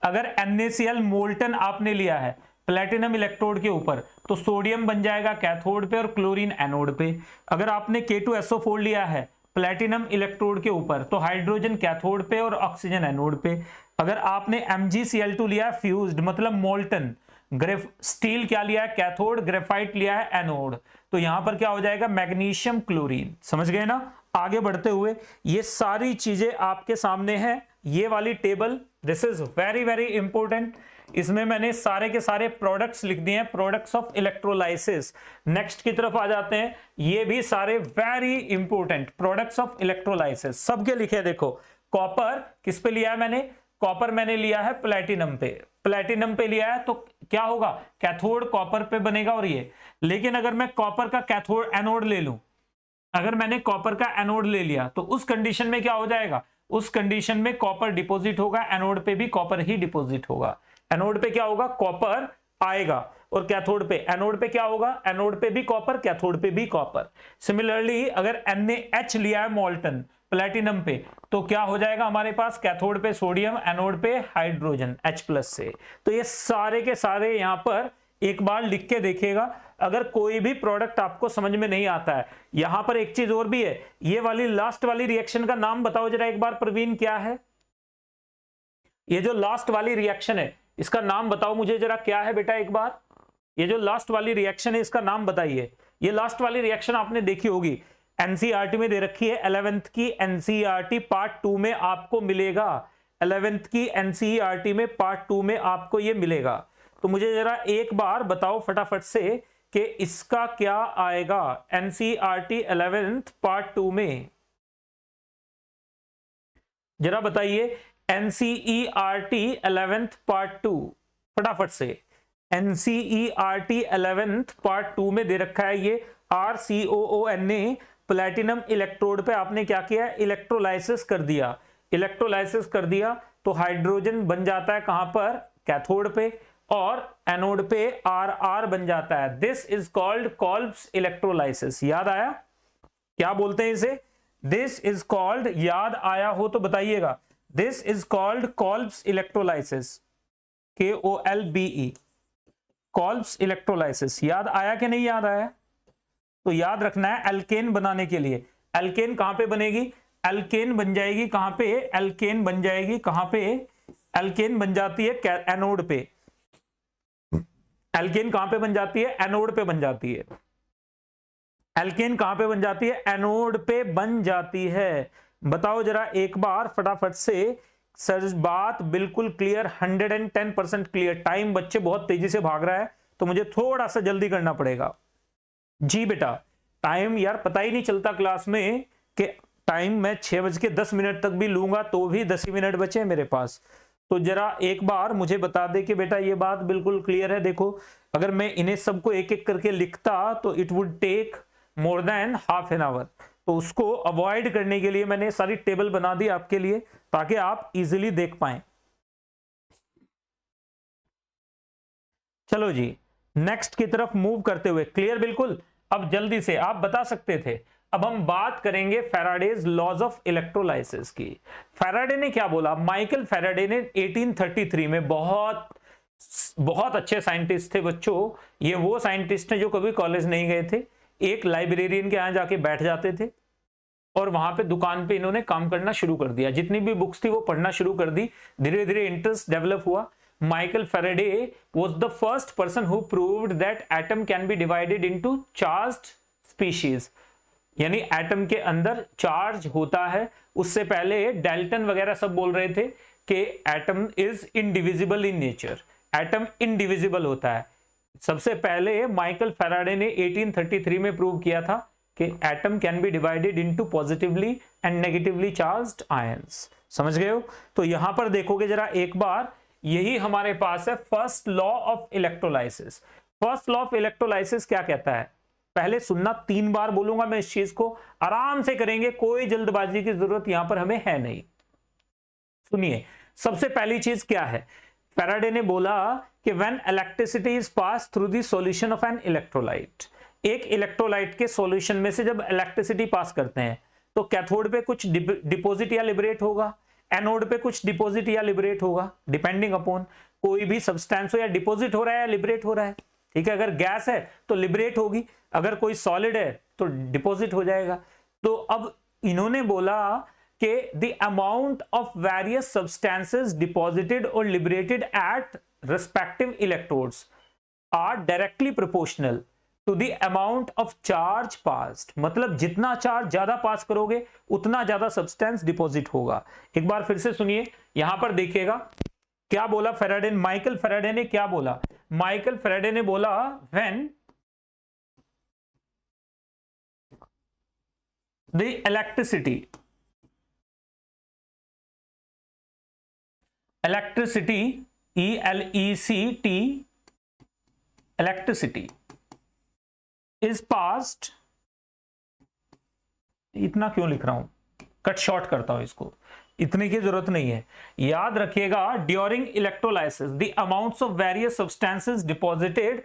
अगर NaCl मोल्टन आपने लिया है प्लेटिनम इलेक्ट्रोड के ऊपर, तो सोडियम बन जाएगा कैथोड पे और क्लोरीन एनोड पे। अगर आपने K2SO4 लिया है प्लेटिनम इलेक्ट्रोड के ऊपर, तो हाइड्रोजन कैथोड पे और ऑक्सीजन एनोड पे। अगर आपने MgCl2 लिया है फ्यूज्ड मतलब मोल्टन, स्टील क्या लिया है कैथोड, ग्रेफाइट लिया है एनोड, तो यहां पर क्या हो जाएगा, मैग्नीशियम क्लोरीन। समझ गए ना। आगे बढ़ते हुए ये सारी चीजें आपके सामने है, ये वाली table, this is very very important. इसमें मैंने सारे के सारे प्रोडक्ट्स लिख दिए हैं, प्रोडक्ट्स ऑफ इलेक्ट्रोलाइसिस। नेक्स्ट की तरफ आ जाते हैं, ये भी सारे very important products of electrolysis सबके लिखे। देखो कॉपर किस पे लिया है मैंने, कॉपर मैंने लिया है प्लेटिनम पे लिया है, तो क्या होगा, कैथोड कॉपर पे बनेगा और ये। लेकिन अगर मैं कॉपर का कैथोड एनोड ले लूं, अगर मैंने कॉपर का एनोड ले लिया, तो उस कंडीशन में क्या हो जाएगा, उस कंडीशन में कॉपर डिपॉजिट होगा, एनोड पे भी कॉपर ही डिपॉजिट होगा। एनोड पे क्या होगा, कॉपर आएगा, और कैथोड पे, एनोड पे क्या होगा, एनोड पे भी कॉपर, कैथोड पे भी कॉपर। सिमिलरली अगर NaH लिया है मोल्टन प्लेटिनम पे, तो क्या हो जाएगा हमारे पास, कैथोड पे सोडियम, एनोड पे हाइड्रोजन H+ से। तो ये सारे के सारे यहां पर एक बार लिख के देखिएगा। अगर कोई भी प्रोडक्ट आपको समझ में नहीं आता है, यहां पर एक चीज और भी है, ये वाली लास्ट वाली रिएक्शन का नाम बताओ जरा एक बार प्रवीण, क्या है ये जो लास्ट वाली रिएक्शन है, इसका नाम बताओ मुझे जरा, क्या है बेटा एक बार, ये जो लास्ट वाली रिएक्शन है इसका नाम बताइए। ये लास्ट वाली रिएक्शन आपने देखी होगी, NCERT में दे रखी है, 11th की NCERT पार्ट 2 में आपको मिलेगा, 11th की NCERT में पार्ट 2 में आपको ये मिलेगा। तो मुझे जरा एक बार बताओ फटाफट से कि इसका क्या आएगा NCERT 11th पार्ट 2 में, जरा बताइए NCERT 11th पार्ट 2 फटाफट से। NCERT 11th पार्ट 2 में दे रखा है ये RCOONA प्लेटिनम इलेक्ट्रोड पे आपने क्या किया, इलेक्ट्रोलाइसिस कर दिया। इलेक्ट्रोलाइसिस कर दिया तो हाइड्रोजन बन जाता है कहां पर, कैथोड पे, और एनोड पे RR बन जाता है। This is called Kolbe's electrolysis. याद आया, क्या बोलते हैं इसे, दिस इज कॉल्ड, याद आया हो तो बताइएगा, this is called Kolbe's electrolysis, KOLBE, Kolbe's electrolysis. याद आया कि नहीं याद आया, तो याद रखना है एल्केन बनाने के लिए, एल्केन कहां पे बनेगी, एल्केन बन जाएगी कहां पे, एल्केन बन जाएगी कहां पे, एल्केन बन जाती है एनोड पे। एल्केन कहां पे बन जाती है, एनोड पे बन जाती है। एल्केन कहां पे बन जाती है, एनोड पे बन जाती है। बताओ जरा एक बार फटाफट से, सर बात बिल्कुल क्लियर, 110% क्लियर। टाइम बच्चे बहुत तेजी से भाग रहा है, तो मुझे थोड़ा सा जल्दी करना पड़ेगा। जी बेटा, टाइम यार पता ही नहीं चलता क्लास में कि टाइम मैं 6:10 तक भी लूंगा तो भी 10 ही मिनट बचे मेरे पास। तो जरा एक बार मुझे बता दे कि बेटा ये बात बिल्कुल क्लियर है। देखो अगर मैं इन्हें सबको एक एक करके लिखता तो it would take more than half an hour. तो उसको अवॉइड करने के लिए मैंने सारी टेबल बना दी आपके लिए ताकि आप इजीली देख पाएं। चलो जी नेक्स्ट की तरफ मूव करते हुए, क्लियर बिल्कुल। अब जल्दी से आप बता सकते थे। अब हम बात करेंगे फैराडेज लॉज ऑफ इलेक्ट्रोलाइसिस की। फैराडे ने क्या बोला? माइकल फैराडे ने 1833 में बहुत अच्छे साइंटिस्ट थे बच्चों। ये वो साइंटिस्ट हैं जो कभी कॉलेज नहीं गए थे, एक लाइब्रेरियन के यहां जाके बैठ जाते थे और वहां पे दुकान पे इन्होंने काम करना शुरू कर दिया। जितनी भी बुक्स थी वो पढ़ना शुरू कर दी। धीरे धीरे इंटरेस्ट डेवलप हुआ। Michael Faraday was the first person who proved that atom can be divided into charged species, यानी एटम के अंदर चार्ज होता है। उससे पहले डाल्टन वगैरह सब बोल रहे थे कि atom is indivisible in nature, atom indivisible होता है। सबसे पहले माइकल फैराडे ने 1833 में प्रूव किया था कि atom can be divided into positively and negatively charged ions. समझ गए हो? तो यहां पर देखोगे जरा एक बार, यही हमारे पास है first law of electrolysis. First law of electrolysis क्या कहता है? पहले सुनना, 3 बार बोलूंगा मैं इस चीज को, आराम से करेंगे, कोई जल्दबाजी की जरूरत यहां पर हमें है नहीं। सुनिए, सबसे पहली चीज क्या है? फैराडे ने बोला कि when electricity is pass through the solution of an electrolyte, एक इलेक्ट्रोलाइट के सॉल्यूशन में से जब इलेक्ट्रिसिटी पास करते हैं तो कैथोड पे कुछ डिपॉजिट या लिबरेट होगा, एनोड पे कुछ डिपॉजिट या लिबरेट होगा, डिपेंडिंग अपॉन कोई भी सब्सटेंस हो, या डिपॉजिट हो रहा है या लिबरेट हो रहा है। ठीक है, अगर गैस है तो लिबरेट होगी, अगर कोई सॉलिड है तो डिपॉजिट हो जाएगा। तो अब इन्होंने बोला कि the amount of various substances deposited or liberated at respective electrodes are directly proportional to the amount of charge passed. मतलब जितना चार्ज ज्यादा पास करोगे उतना ज्यादा सब्सटेंस डिपॉजिट होगा। एक बार फिर से सुनिए, यहां पर देखिएगा क्या बोला फैराडे, माइकल फैराडे ने क्या बोला? माइकल फैराडे ने बोला when the electricity electricity is passed, इतना क्यों लिख रहा हूं, कट शॉर्ट करता हूं इसको, इतने की जरूरत नहीं है। याद रखिएगा, during electrolysis the amounts of various substances deposited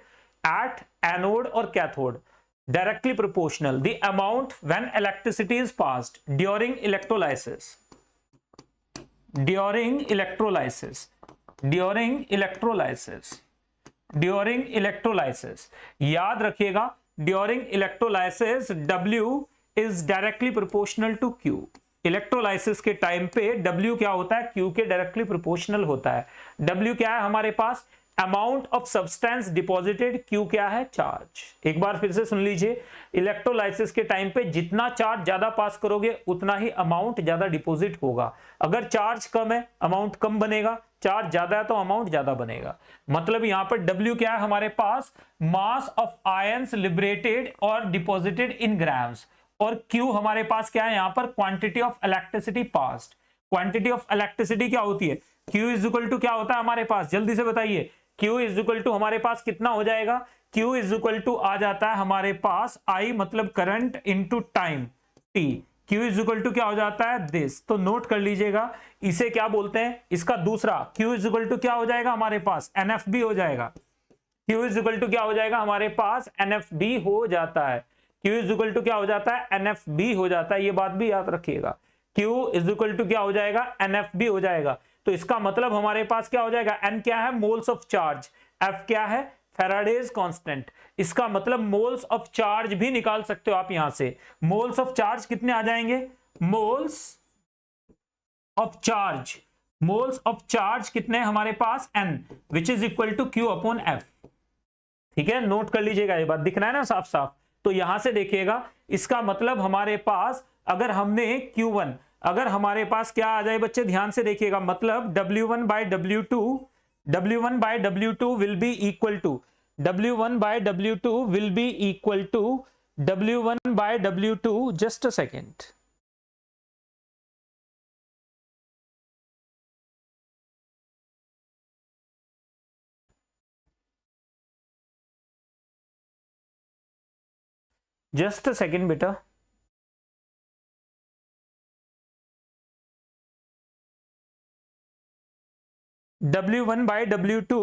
at anode और cathode directly proportional the amount when electricity is passed during electrolysis. याद रखिएगा, during electrolysis W is directly proportional to Q। Electrolysis के टाइम पे W क्या होता है? Q के directly proportional होता है। W क्या है हमारे पास? Amount of substance deposited, Q क्या है? चार्ज। एक बार फिर से सुन लीजिए, इलेक्ट्रोलाइसिस के टाइम पे जितना चार्ज ज्यादा पास करोगे उतना ही अमाउंट ज्यादा डिपॉजिट होगा। अगर चार्ज कम है अमाउंट कम बनेगा, चार्ज ज्यादा है तो अमाउंट ज्यादा बनेगा। मतलब यहां पर W क्या है हमारे पास? मास ऑफ आयंस लिबरेटेड और डिपॉजिटेड इन ग्राम्स, और Q हमारे पास क्या है यहां पर? Quantity of electricity passed. Quantity of electricity क्या होती है? Q इज इक्वल टू क्या होता है हमारे पास? जल्दी से बताइए, Q इज इक्वल टू हमारे पास कितना हो जाएगा? Q इज इक्वल टू आ जाता है हमारे पास I मतलब current into time T। Q is equal to क्या हो जाता है? दिस। तो नोट कर लीजिएगा, इसे क्या बोलते हैं? इसका दूसरा Q इज इक्वल टू क्या हो जाएगा हमारे पास? NFB हो जाएगा। Q इज इक्वल टू क्या हो जाएगा हमारे पास? NFB हो जाता है। Q इज इक्वल टू क्या हो जाता है? NFB हो जाता है। ये बात भी याद रखिएगा, Q इज इक्वल टू क्या हो जाएगा? NFB हो जाएगा। तो इसका मतलब हमारे पास क्या हो जाएगा? N क्या है? Moles of charge. F क्या है? Faraday's constant. इसका मतलब मोल्स ऑफ चार्ज भी निकाल सकते हो आप यहां से। मोल्स ऑफ चार्ज कितने आ जाएंगे? मोल्स ऑफ चार्ज कितने हैं हमारे पास? N, which is equal to Q upon F। ठीक है, नोट कर लीजिएगा, ये बात दिख रहा है ना साफ साफ। तो यहां से देखिएगा, इसका मतलब हमारे पास अगर हमने Q1, अगर हमारे पास क्या आ जाए बच्चे, ध्यान से देखिएगा, मतलब W1 by W2 will be equal to W1 by W2 will be equal to W1 by W2, just a second, just a second बेटा। W1 by W2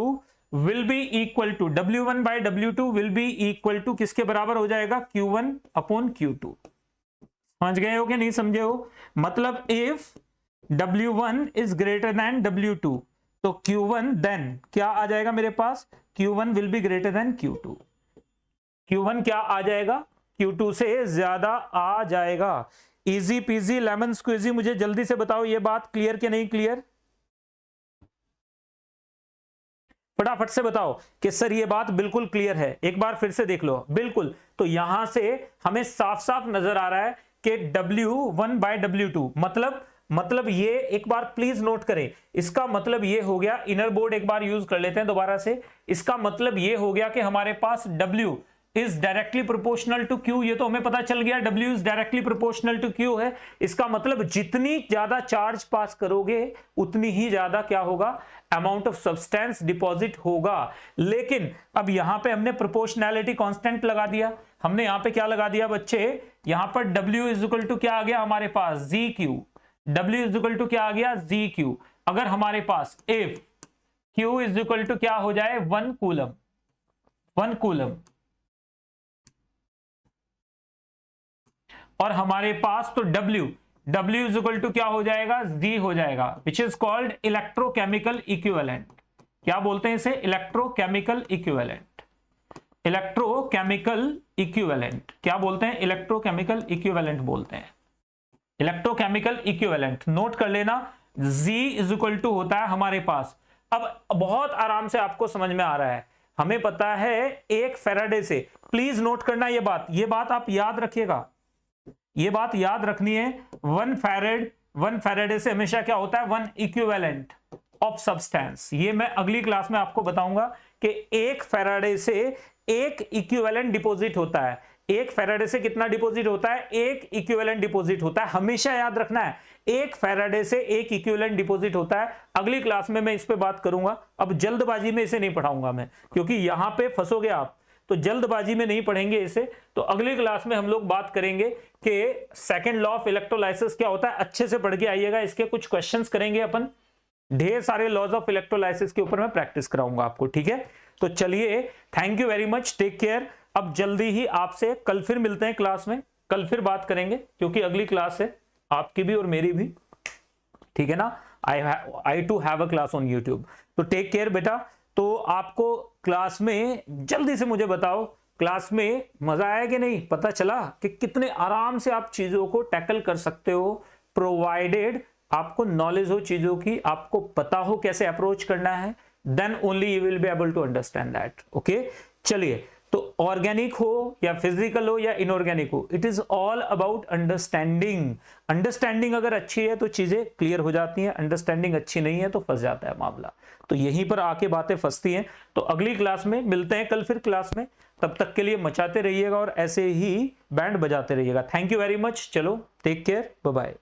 will be equal to, W1 by W2 will be equal to किसके बराबर हो जाएगा? Q1 upon Q2। समझ गए हो कि नहीं समझे हो? मतलब if W1 is greater then W2 तो Q1 देन क्या आ जाएगा मेरे पास? Q1 will be greater than Q2। Q1 क्या आ जाएगा? Q2 से ज्यादा आ जाएगा। Easy peasy lemon squeezy. मुझे जल्दी से बताओ ये बात क्लियर कि नहीं क्लियर? फटाफट से बताओ कि सर ये बात बिल्कुल क्लियर है। एक बार फिर से देख लो। बिल्कुल। तो यहां से हमें साफ साफ नजर आ रहा है कि W1 by W2 मतलब ये एक बार प्लीज नोट करें। इसका मतलब ये हो गया, इनर बोर्ड एक बार यूज कर लेते हैं दोबारा से। इसका मतलब ये हो गया कि हमारे पास W is directly proportional to Q। ये तो हमें पता चल गया W is directly proportional to Q है। इसका मतलब जितनी ज्यादा चार्ज पास करोगे उतनी ही ज्यादा क्या होगा? अमाउंट ऑफ सब्सटेंस डिपॉजिट होगा। लेकिन अब यहां पे हमने प्रोपोर्शनैलिटी कांस्टेंट लगा दिया। हमने यहां पे क्या लगा दिया बच्चे? यहां पर W इज इक्वल टू क्या आ गया हमारे पास? ZQ। W is equal to क्या आ गया? ZQ। अगर हमारे पास if Q is equal to क्या हो जाए? 1 कूलम, 1 कूलम, और हमारे पास तो W इज इक्वल टू क्या हो जाएगा? Z हो जाएगा, which is called electrochemical equivalent. क्या बोलते हैं इसे? Electrochemical equivalent. इलेक्ट्रोकेमिकल इक्विवेलेंट क्या बोलते हैं? इलेक्ट्रोकेमिकल इक्विवेलेंट बोलते हैं। इलेक्ट्रोकेमिकल इक्विवेलेंट नोट कर लेना। Z इज इक्वल टू होता है हमारे पास, अब बहुत आराम से आपको समझ में आ रहा है। हमें पता है 1 फैराडे से, प्लीज नोट करना ये बात आप याद रखिएगा। ये बात याद रखनी है। 1 फैराडे से हमेशा क्या होता है? 1 इक्विवेलेंट ऑफ सब्सटेंस। ये मैं अगली क्लास में आपको बताऊंगा कि 1 फैराडे से 1 इक्विवेलेंट डिपॉजिट होता है। 1 फैराडे से कितना डिपॉजिट होता है? 1 इक्विवेलेंट डिपॉजिट होता है। हमेशा याद रखना है 1 फैराडे से 1 इक्विवेलेंट डिपॉजिट होता है। अगली क्लास में मैं इस पे बात करूंगा। अब जल्दबाजी में इसे नहीं पढ़ाऊंगा मैं, क्योंकि यहां पे फंसोगे आप, तो जल्दबाजी में नहीं पढ़ेंगे इसे। तो अगली क्लास में हम लोग बात करेंगे कि सेकंड लॉ ऑफ इलेक्ट्रोलाइसिस क्या होता है। अच्छे से पढ़ के आइएगा, इसके कुछ क्वेश्चंस करेंगे अपन। ढेर सारे लॉज ऑफ इलेक्ट्रोलाइसिस के ऊपर मैं प्रैक्टिस कराऊंगा आपको, ठीक है? तो चलिए, thank you very much, take care. अब जल्दी ही आपसे कल फिर मिलते हैं क्लास में, कल फिर बात करेंगे, क्योंकि अगली क्लास है आपकी भी और मेरी भी, ठीक है ना? I too have a class on YouTube. तो टेक केयर बेटा। तो आपको क्लास में जल्दी से मुझे बताओ, क्लास में मजा आया कि नहीं? पता चला कि कितने आराम से आप चीजों को टैकल कर सकते हो, प्रोवाइडेड आपको नॉलेज हो चीजों की, आपको पता हो कैसे अप्रोच करना है, then only you will be able to understand that. Okay, चलिए। तो ऑर्गेनिक हो या फिजिकल हो या इनऑर्गेनिक हो, it is all about understanding. Understanding अगर अच्छी है तो चीजें क्लियर हो जाती हैं, अंडरस्टैंडिंग अच्छी नहीं है तो फंस जाता है मामला। तो यहीं पर आके बातें फंसती हैं। तो अगली क्लास में मिलते हैं कल फिर क्लास में। तब तक के लिए मचाते रहिएगा और ऐसे ही बैंड बजाते रहिएगा। Thank you very much. चलो, टेक केयर, बाय बाय।